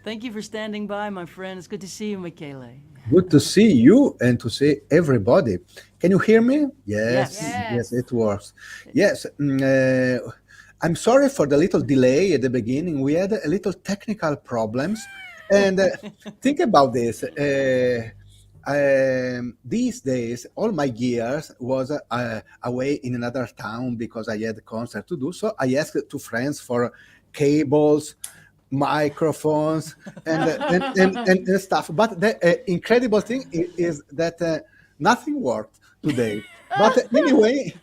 Thank you for standing by, my friend. It's good to see you, Michele. Good to see you and to see everybody. Can you hear me? Yes. Yes, it works. Yes. I'm sorry for the little delay at the beginning. We had a little technical problems. And think about this. These days, all my gears was away in another town because I had a concert to do. So I asked two friends for cables, microphones and stuff. But the incredible thing is that nothing worked today. But anyway,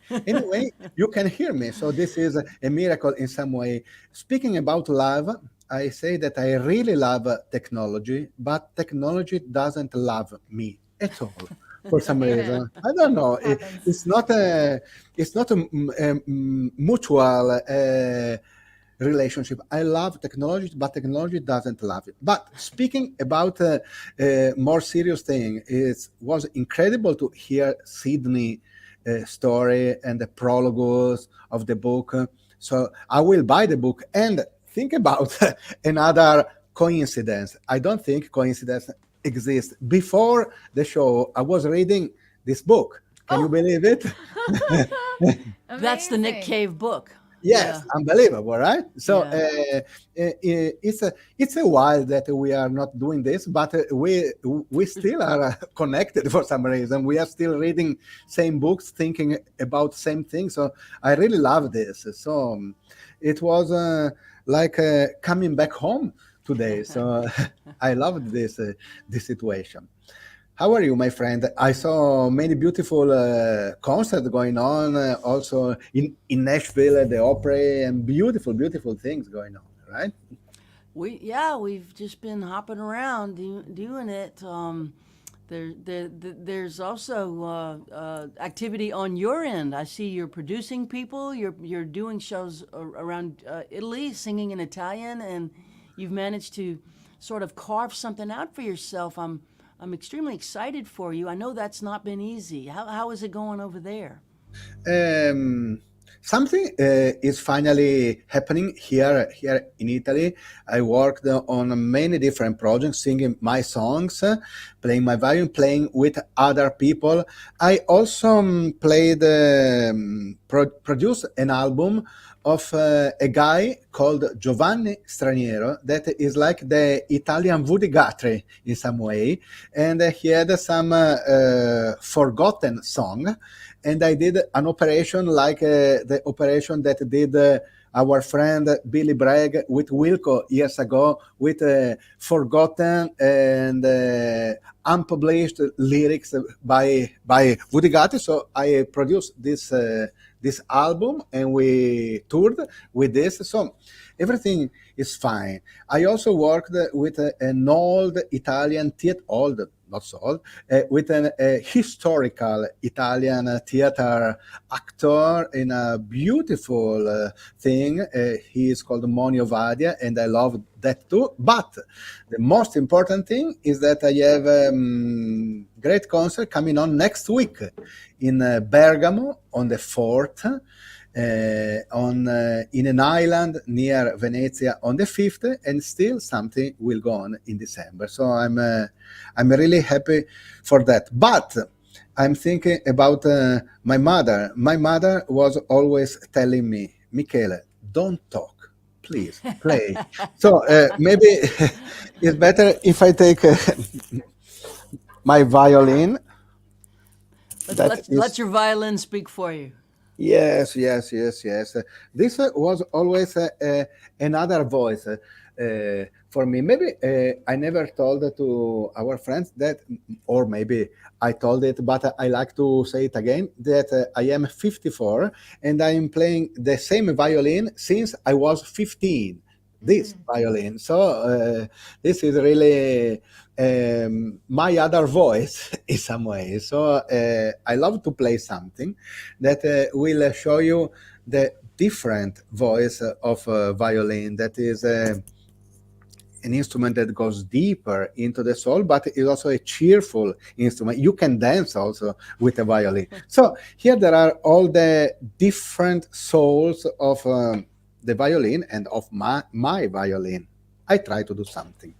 you can hear me. So this is a miracle in some way. Speaking about love, I say that I really love technology, but technology doesn't love me at all. For some Amen. reason, I don't know. Happens. It's not a mutual relationship. I love technology, but technology doesn't love it. But speaking about more serious thing, it was incredible to hear Sydney story and the prologues of the book. So I will buy the book and think about another coincidence. I don't think coincidence exists. Before the show, I was reading this book. Can you Oh, believe it? that's the Nick Amazing. Cave book. Yeah, Yes, unbelievable, right? So yeah. it's a while that we are not doing this, but we still are connected for some reason. We are still reading same books, thinking about same things. So I really love this. So it was like coming back home today. So I loved this situation. How are you, my friend? I saw many beautiful concerts going on, also in Nashville at the Opry, and beautiful things going on, right? We've just been hopping around doing it. There's also activity on your end. I see you're producing people. You're doing shows around Italy, singing in Italian, and you've managed to sort of carve something out for yourself. I'm extremely excited for you. I know that's not been easy. How is it going over there? Um, Something is finally happening here in Italy. I worked on many different projects, singing my songs, playing my violin, playing with other people. I also produced an album of a guy called Giovanni Straniero that is like the Italian Woody Guthrie in some way, and he had some forgotten song, and I did an operation like the operation that did our friend Billy Bragg with Wilco years ago, with forgotten and unpublished lyrics by Woody Guthrie. So I produced this album and we toured with this. So everything is fine. I also worked with an old Italian theater, old, not so old, with a historical Italian theater actor in a beautiful thing. He is called Monio Vadia, and I love that too. But the most important thing is that I have great concert coming on next week in Bergamo on the 4th, on in an island near Venezia on the 5th, and still something will go on in December. So I'm really happy for that. But I'm thinking about my mother. My mother was always telling me, Michele, don't talk, please play. So maybe it's better if I take my violin. That Let is your violin speak for you. yes. This was always another voice for me. Maybe I never told to our friends that, or maybe I told it, but I like to say it again, that I am 54 and I am playing the same violin since I was 15. This violin. So this is really my other voice in some way. So I love to play something that will show you the different voice of violin. That is an instrument that goes deeper into the soul, but is also a cheerful instrument. You can dance also with a violin. So here there are all the different souls of the violin and of my violin. I try to do something.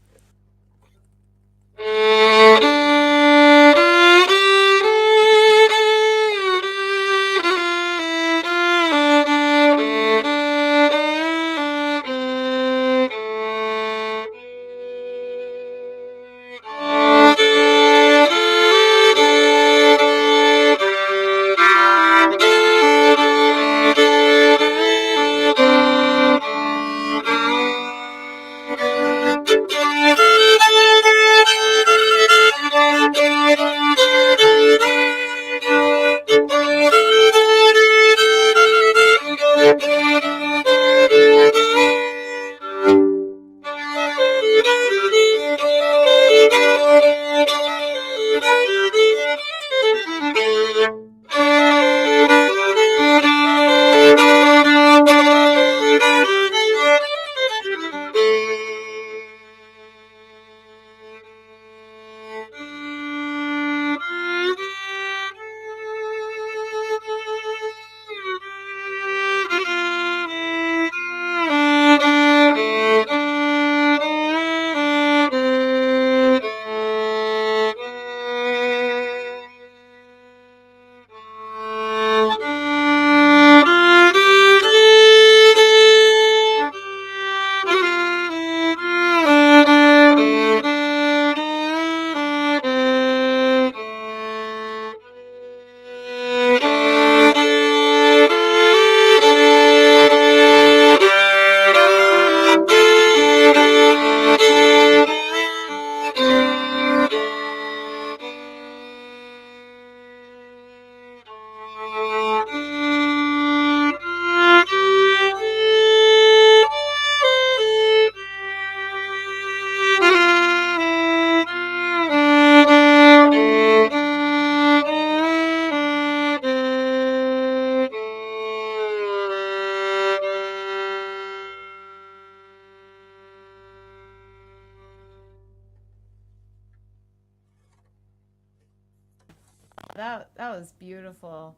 that was beautiful.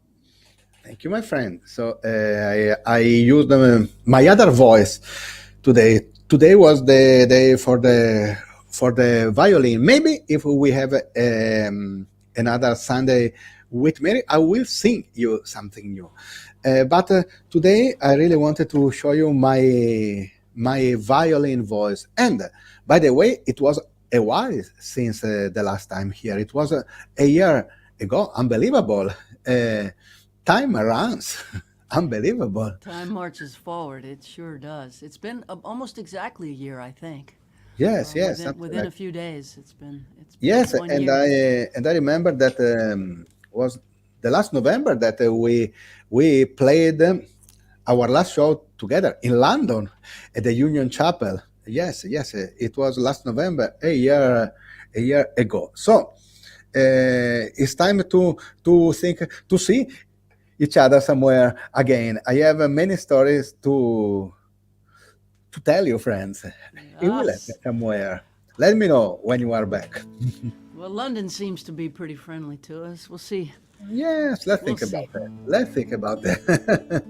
Thank you, my friend. So I used my other voice today. Today was the day for the violin. Maybe if we have another Sunday with Mary, I will sing you something new. But today I really wanted to show you my violin voice. And by the way, it was a while since the last time here. It was a year ago. Unbelievable. Time runs. Unbelievable. Time marches forward. It sure does. It's been almost exactly a year, I think. Yes, yes. Within Like, a few days, it's been yes, 1 and I remember that was the last November that we played our last show together in London at the Union Chapel. Yes, yes, it was last November, a year ago. So it's time to think to see each other somewhere again. I have many stories to tell you, friends. It will happen somewhere. Let me know when you are back. Well, London seems to be pretty friendly to us. We'll see. Yes, let's think We'll about see. that. Let's think about that.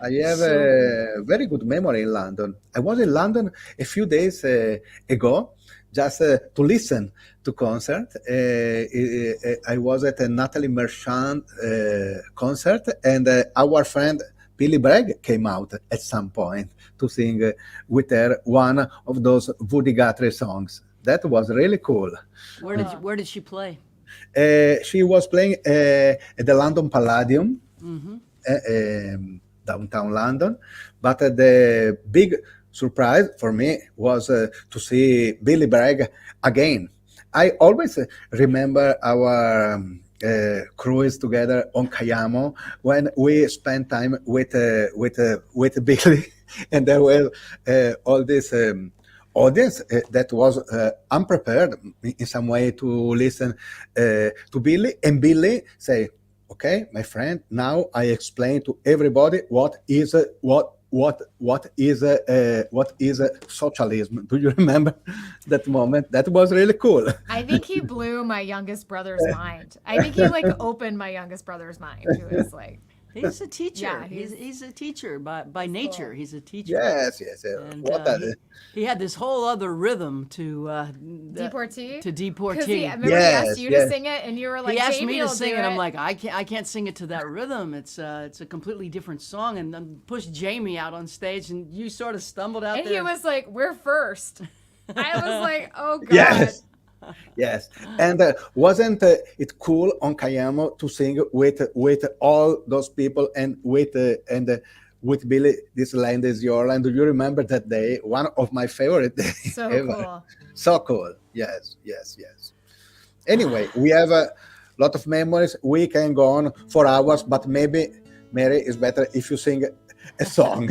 I have So- a very good memory in London. I was in London a few days ago just to listen to concert. I was at a Natalie Merchant concert, and our friend Billy Bragg came out at some point to sing with her one of those Woody Guthrie songs. That was really cool. Where did she play? She was playing at the London Palladium, Mm-hmm. downtown London. But the big surprise for me was to see Billy Bragg again. I always remember our cruise together on Cayamo when we spent time with Billy, and there were all this audience that was unprepared in some way to listen to Billy, and Billy say, "Okay, my friend, now I explain to everybody what is socialism." Do you remember that moment? That was really cool. I think he blew my youngest brother's mind. I think he like opened my youngest brother's mind. He was like, He's a teacher. Yeah, he's a teacher by nature. cool. He's a teacher. Yes, yes. And What a, he had this whole other rhythm to Deportee? to Because deportee. remember he Yes, asked you yes. to sing it, and you were like, He asked Jaimee me to will sing do it. I'm it. like, I can't sing it to that rhythm. It's a completely different song. And then pushed Jaimee out on stage, and you sort of stumbled out And there. he was like, "We're first." I was like, "Oh God." yes. Yes, and wasn't it cool on Cayamo to sing with all those people and with Billy? This land is your land. Do you remember that day? One of my favorite days So ever. cool. So cool. Yes, yes, yes. Anyway, we have a lot of memories. We can go on for hours, but maybe Mary is better if you sing a song.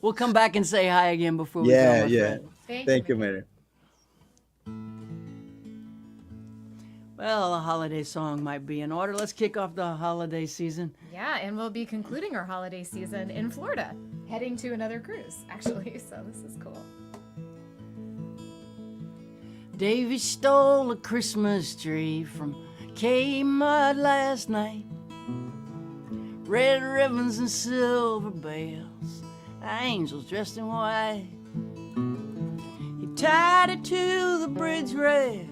We'll come back and say hi again before we Yeah, go, my yeah. friend. Thank you, Mary. Well, a holiday song might be in order. Let's kick off the holiday season. Yeah, and we'll be concluding our holiday season in Florida, heading to another cruise, actually. So this is cool. Davy stole a Christmas tree from Kmart last night. Red ribbons and silver bells, angels dressed in white. He tied it to the bridge rail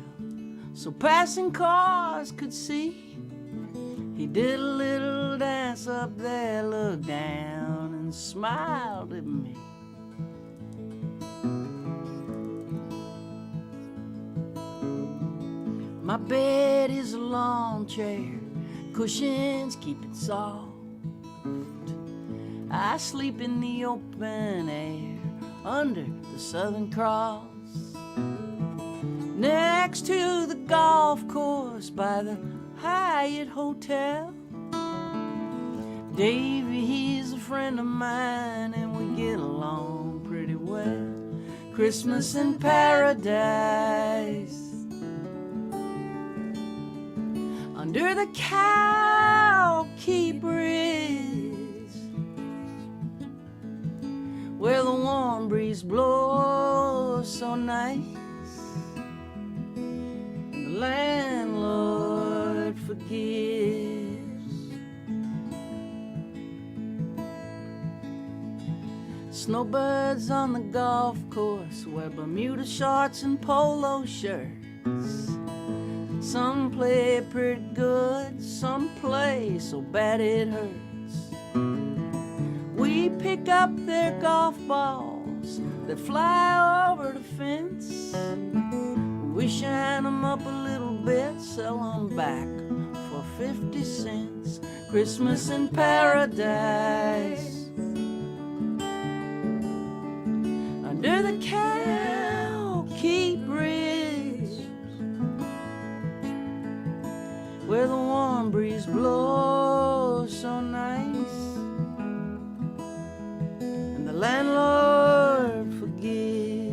so passing cars could see. He did a little dance up there, looked down and smiled at me. My bed is a lawn chair, cushions keep it soft. I sleep in the open air under the Southern Cross, next to the golf course by the Hyatt Hotel. Davy, he's a friend of mine and we get along pretty well. Christmas in paradise, under the Cowkey Bridge, where the warm breeze blows so nice, and the landlord forgives. Snowbirds on the golf course wear Bermuda shorts and polo shirts. Some play pretty good, some play so bad it hurts. We pick up their golf balls that fly over the fence. We shine them up a little bit, sell them back for 50 cents. Christmas in paradise, under the Cow-Key Bridge, where the warm breeze blows so nice, and the landlord forgives.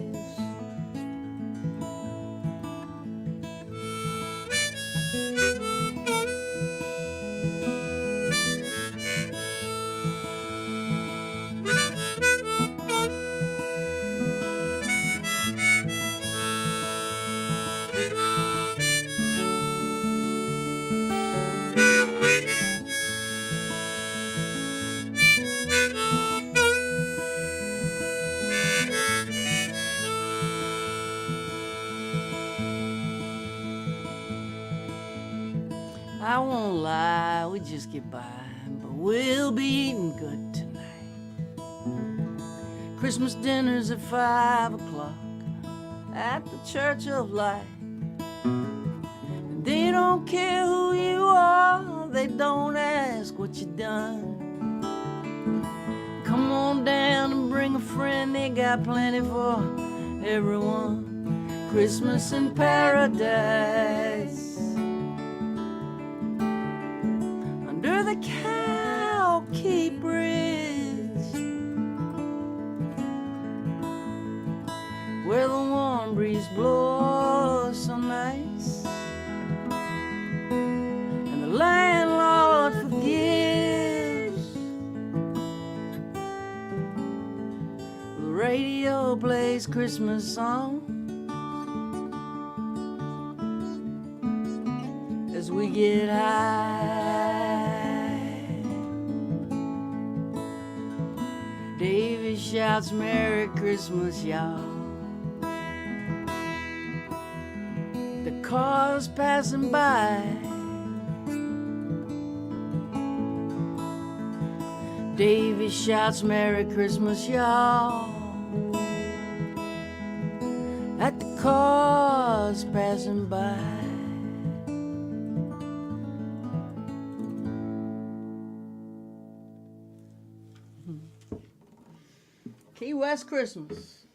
I won't lie, we just get by, but we'll be eating good tonight. Christmas dinner's at 5 o'clock at the Church of Light. And they don't care who you are, they don't ask what you done. Come on down and bring a friend, they got plenty for everyone. Christmas in paradise, under the Cow-Key Bridge, where the warm breeze blows so nice, and the landlord forgives. The radio plays Christmas songs as we get high. Davy shouts, Merry Christmas, y'all. The car's passing by. Davy shouts, Merry Christmas, y'all. At the car's passing by. Key West Christmas.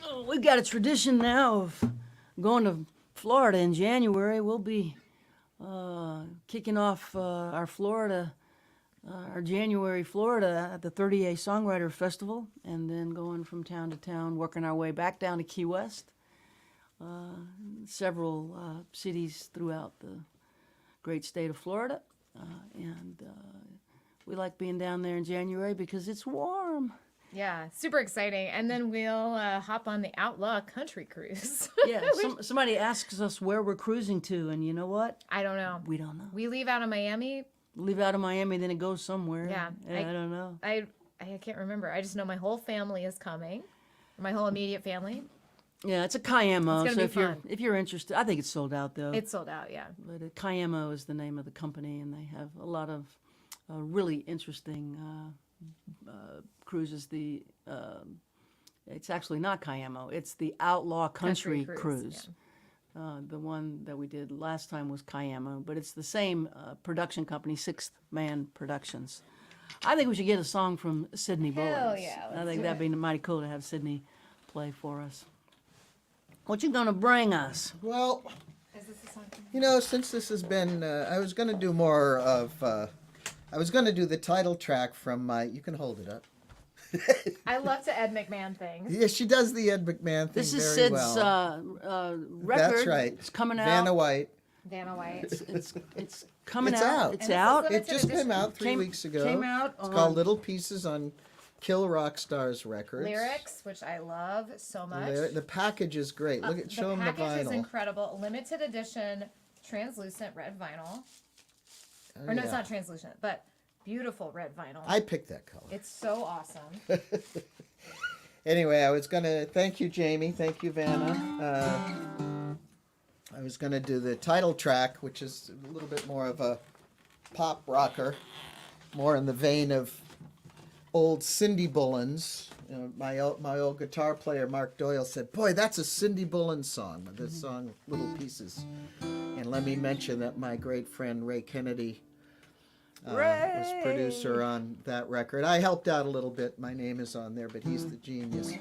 Oh, we've got a tradition now of going to Florida in January. We'll be kicking off our January Florida at the 30A Songwriter Festival, and then going from town to town, working our way back down to Key West. Several cities throughout the great state of Florida, and we like being down there in January because it's warm. Yeah, super exciting. And then we'll hop on the Outlaw Country Cruise. Yeah, somebody asks us where we're cruising to, and you know what? I don't know. We don't know. We leave out of Miami. Leave out of Miami, then it goes somewhere. Yeah, I don't know. I can't remember. I just know my whole family is coming. My whole immediate family. Yeah, it's a Cayamo. It's gonna be fun. If you're interested, I think it's sold out though. It's sold out, yeah. But Cayamo is the name of the company, and they have a lot of really interesting cruises. It's actually not Cayamo. It's the Outlaw Country Cruise. Yeah. The one that we did last time was Cayamo, but it's the same production company, Sixth Man Productions. I think we should get a song from Sydney Bullets. Hell yeah, I think that'd be mighty cool to have Sydney play for us. What you gonna bring us? Well, Is this a song? you know, since this has been, I was going to do more of, I was going to do the title track from my, you can hold it up. I love to Ed McMahon things. Yeah, she does the Ed McMahon thing This is very Sid's well. record. That's right. It's coming out. Vanna White. Vanna White. It's coming It's out. out. It's And this is out. limited It just edition. came out 3 Came- weeks ago. came out It's on- called Little Pieces on Kill Rock Stars Records. Lyrics, which I love so much. The package is great. Look at, show them the package is vinyl. incredible. Limited edition translucent red vinyl. Oh, Or no, it's yeah. not translucent, but beautiful red vinyl. I picked that color. It's so awesome. Anyway, I was gonna thank you, Jaimee. Thank you, Vanna. I was gonna do the title track, which is a little bit more of a pop rocker, more in the vein of old Cindy Bullens. You know, my old guitar player Mark Doyle said, "Boy, that's a Cindy Bullens song." The song "Little Pieces." And let me mention that my great friend Ray Kennedy was producer on that record. I helped out a little bit. My name is on there, but he's the genius.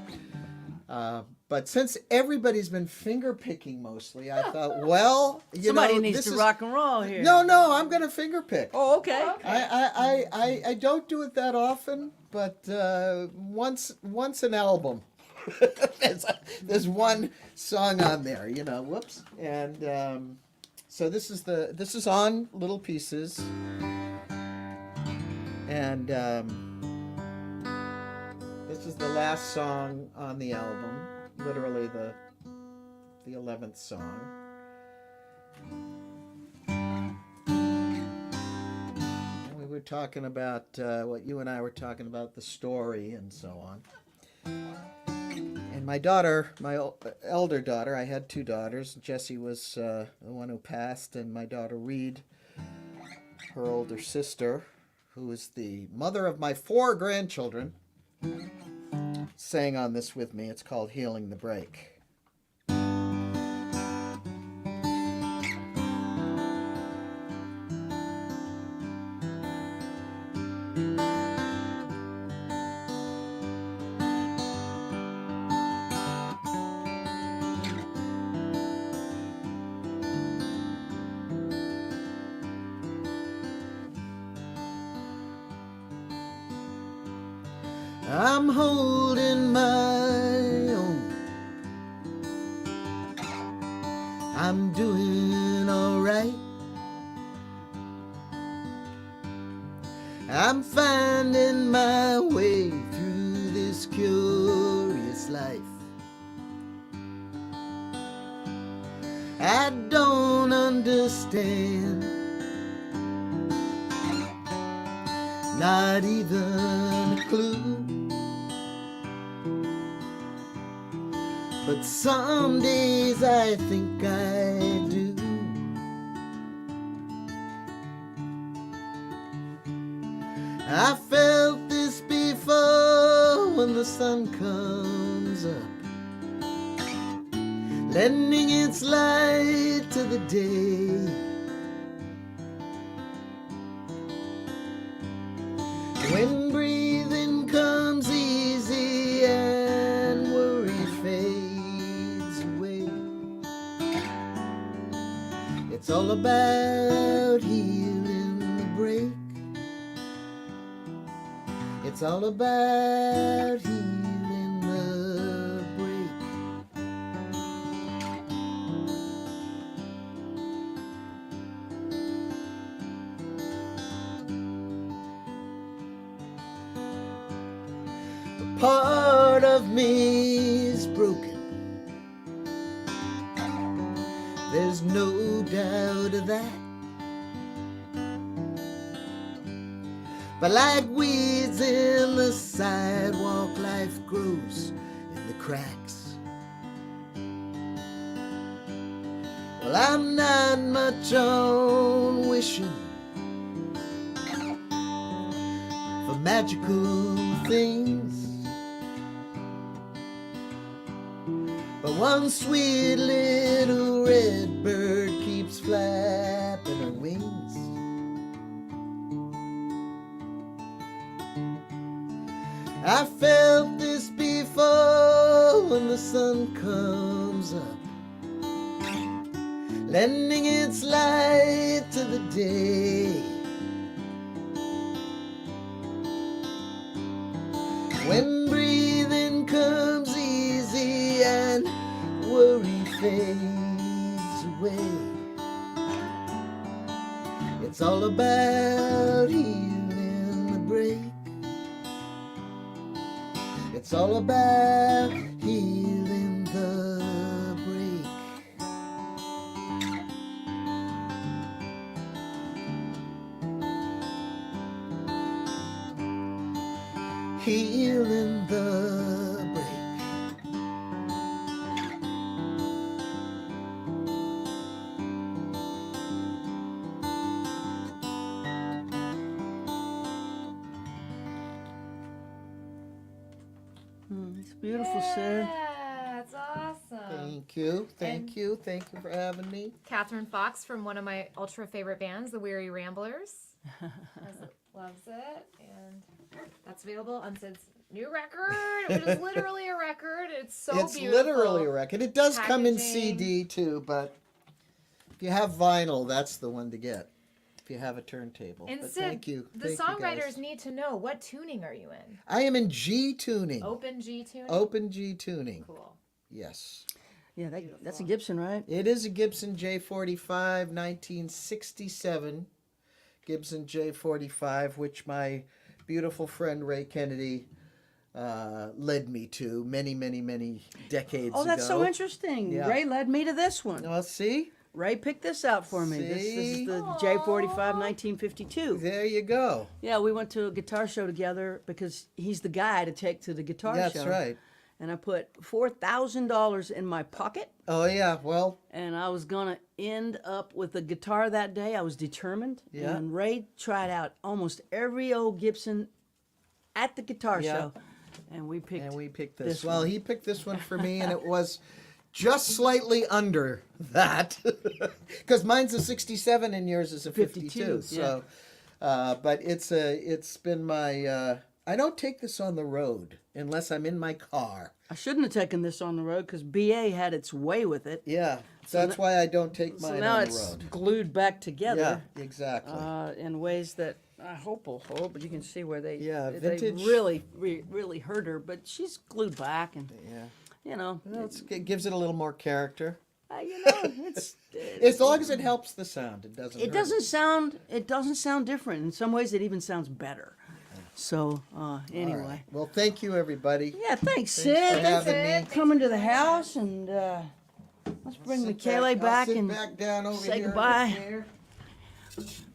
But since everybody's been finger picking mostly, I thought, well, Somebody know, needs this to is... rock and roll here. No, I'm gonna finger pick. Oh, okay. I don't do it that often, but once an album. there's one song on there, whoops. And so this is on Little Pieces. And this is the last song on the album, literally the 11th song. And we were talking about what you and I were talking about, the story and so on. And my daughter, elder daughter, I had 2 daughters. Jessie was the one who passed, and my daughter Reed, her older sister, who is the mother of my 4 grandchildren, sang on this with me. It's called Healing the Break. I'm holding my own. I'm doing all right. I'm finding my way through this curious life. I don't understand, not even a clue. But some days I think I do. I felt this before when the sun comes up, lending its light to the day. When breathing comes easy and worry fades away, it's all about healing the break. It's all about healing the break. A part of me is broken, there's no doubt of that. But like weeds in the sidewalk, life grows in the cracks. Well, I'm not much on wishing for magical things, but one sweet little red bird keeps flapping her wings. I felt this before when the sun comes up, lending its light to the day. When breathing comes easy and worry fades away, it's all about healing the break. It's all about healing the break. feeling the break. It's beautiful, Sid. Yeah, it's awesome. Thank you. Thank you for having me. Catherine Fox from one of my ultra favorite bands, the Weary Ramblers. Loves it. And that's available on Sid's new record, which is literally a record. It's so It's beautiful. literally a record. It does come in Packaging. CD too, but if you have vinyl, that's the one to get. If you have a turntable. And But Sid, thank you. the Thank you, songwriters guys. need to know, what tuning are you in? I am in G tuning. Open G tuning? Open G tuning. Cool. Yes. Yeah, that's a Gibson, right? It is a Gibson J45, 1967 Gibson J45, which my beautiful friend Ray Kennedy led me to many decades ago. Oh, that's so interesting. Yeah. Ray led me to this one. Well, see? Ray picked this out for me. This See? is the J45 1952. There you go. Yeah, we went to a guitar show together because he's the guy to take to the guitar show. That's right. And I put $4,000 in my pocket, Oh, yeah. Well, and I was going to end up with a guitar that day. I was determined. Yeah. And Ray tried out almost every old Gibson at the guitar Yeah. show. And we picked this. this Well, one. he picked this one for me, and it was just slightly under that. Because mine's a 67 and yours is a 52. 52, So, but it's been my... I don't take this on the road unless I'm in my car. I shouldn't have taken this on the road because BA had its way with it. Yeah, so that's why I don't take mine So now on the it's road. glued back together. Yeah, exactly. In ways that I hope will hold, but you can see where they vintage. they really hurt her, but she's glued back, and Yeah, you know, well, it gives it a little more character. it's As long as it helps the sound, it doesn't. it hurt doesn't sound different. In some ways, it even sounds better. So anyway, All right. Well, thank you, everybody. yeah, thanks, for Sid. having me. Coming to the house, and let's bring Michele back I'll sit and back down over say here in the goodbye. chair.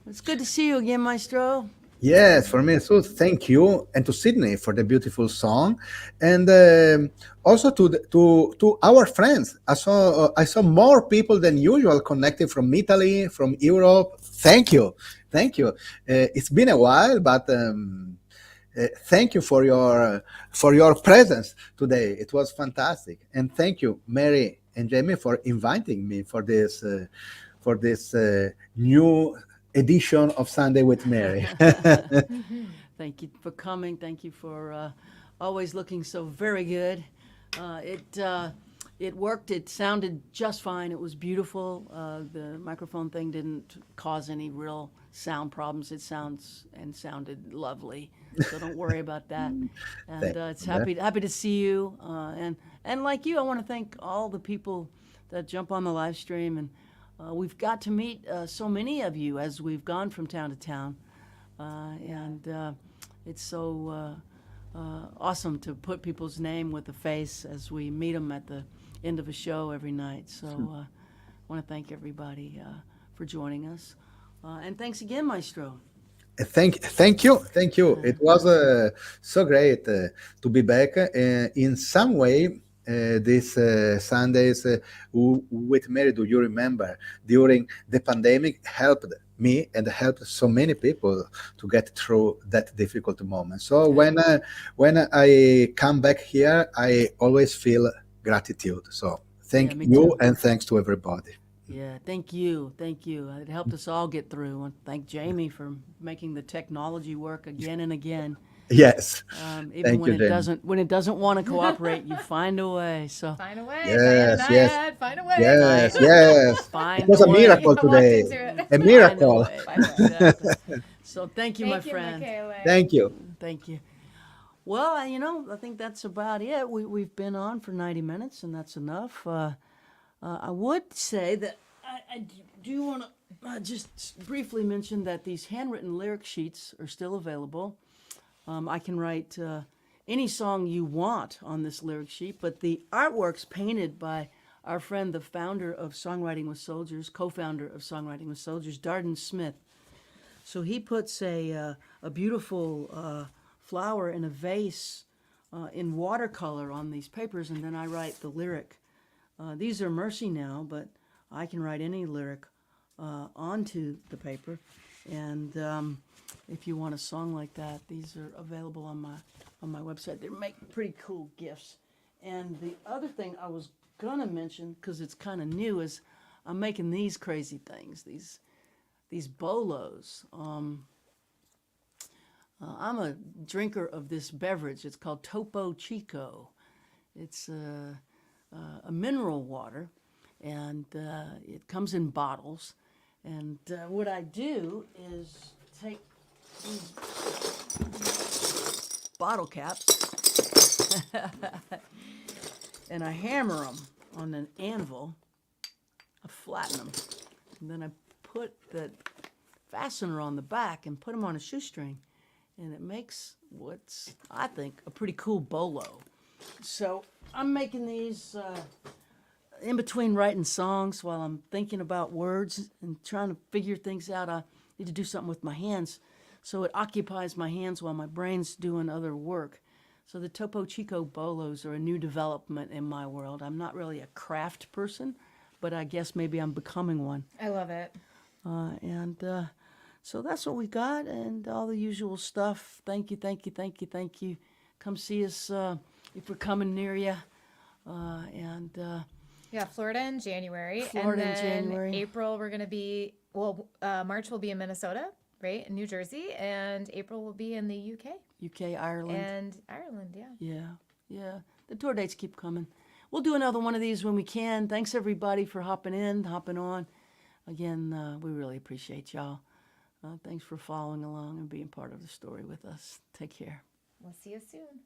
It's good to see you again, Maestro. Yes, for me too. Thank you, and to Sydney for the beautiful song, and also to our friends. I saw more people than usual connected from Italy, from Europe. Thank you. It's been a while, but thank you for your presence today. It was fantastic, and thank you, Mary and Jaimee, for inviting me for this new edition of Sunday with Mary. Thank you for coming. Thank you for always looking so very good. It worked. It sounded just fine. It was beautiful. The microphone thing didn't cause any real sound problems. It sounded lovely. So don't worry about that. And it's happy to see you. And like you, I want to thank all the people that jump on the live stream, and we've got to meet so many of you as we've gone from town to town, and it's so awesome to put people's name with a face as we meet them at the end of a show every night. So I want to thank everybody for joining us, and thanks again, Maestro. Thank you. It was so great to be back. In some way, these Sundays with Mary, do you remember, during the pandemic, helped me and helped so many people to get through that difficult moment. So when I come back here, I always feel gratitude. So thank me you, too. and thanks to everybody. Yeah, thank you. It helped us all get through. I want to thank Jaimee for making the technology work again and again. Yes. Even Thank when you, Jaimee. when it doesn't want to cooperate, you find a way. So Find a way. Yes, Diana yes. Nyad, find a way. Yes. find It was a way. miracle I walked today. into it. A Find a miracle. way. Exactly. So thank you, my Thank you, friend. Michele. Thank you. Thank you. Well, I think that's about it. We've been on for 90 minutes, and that's enough. I would say that I do want to just briefly mention that these handwritten lyric sheets are still available. I can write any song you want on this lyric sheet, but the artwork's painted by our friend, the founder of Songwriting with Soldiers, co-founder of Songwriting with Soldiers, Darden Smith. So he puts a beautiful flower in a vase in watercolor on these papers, and then I write the lyric. These are Mercy now, but I can write any lyric onto the paper. And if you want a song like that, these are available on my website. They make pretty cool gifts. And the other thing I was gonna mention, because it's kind of new, is I'm making these crazy things. These bolos. I'm a drinker of this beverage. It's called Topo Chico. It's a mineral water, and it comes in bottles. And what I do is take these bottle caps and I hammer them on an anvil. I flatten them, and then I put the fastener on the back and put them on a shoestring, and it makes what's, I think, a pretty cool bolo. So I'm making these in between writing songs while I'm thinking about words and trying to figure things out. I need to do something with my hands, so it occupies my hands while my brain's doing other work. So the Topo Chico bolos are a new development in my world. I'm not really a craft person, but I guess maybe I'm becoming one. I love it. So that's what we got, and all the usual stuff. Thank you, thank you, thank you, thank you. Come see us if we're coming near you. Yeah, Florida in January. Florida in and then January. April, we're going to be, March will be in Minnesota, right? In New Jersey. And April will be in the UK. UK, Ireland. And Ireland, yeah. Yeah. The tour dates keep coming. We'll do another one of these when we can. Thanks, everybody, for hopping on. Again, we really appreciate y'all. Thanks for following along and being part of the story with us. Take care. We'll see you soon.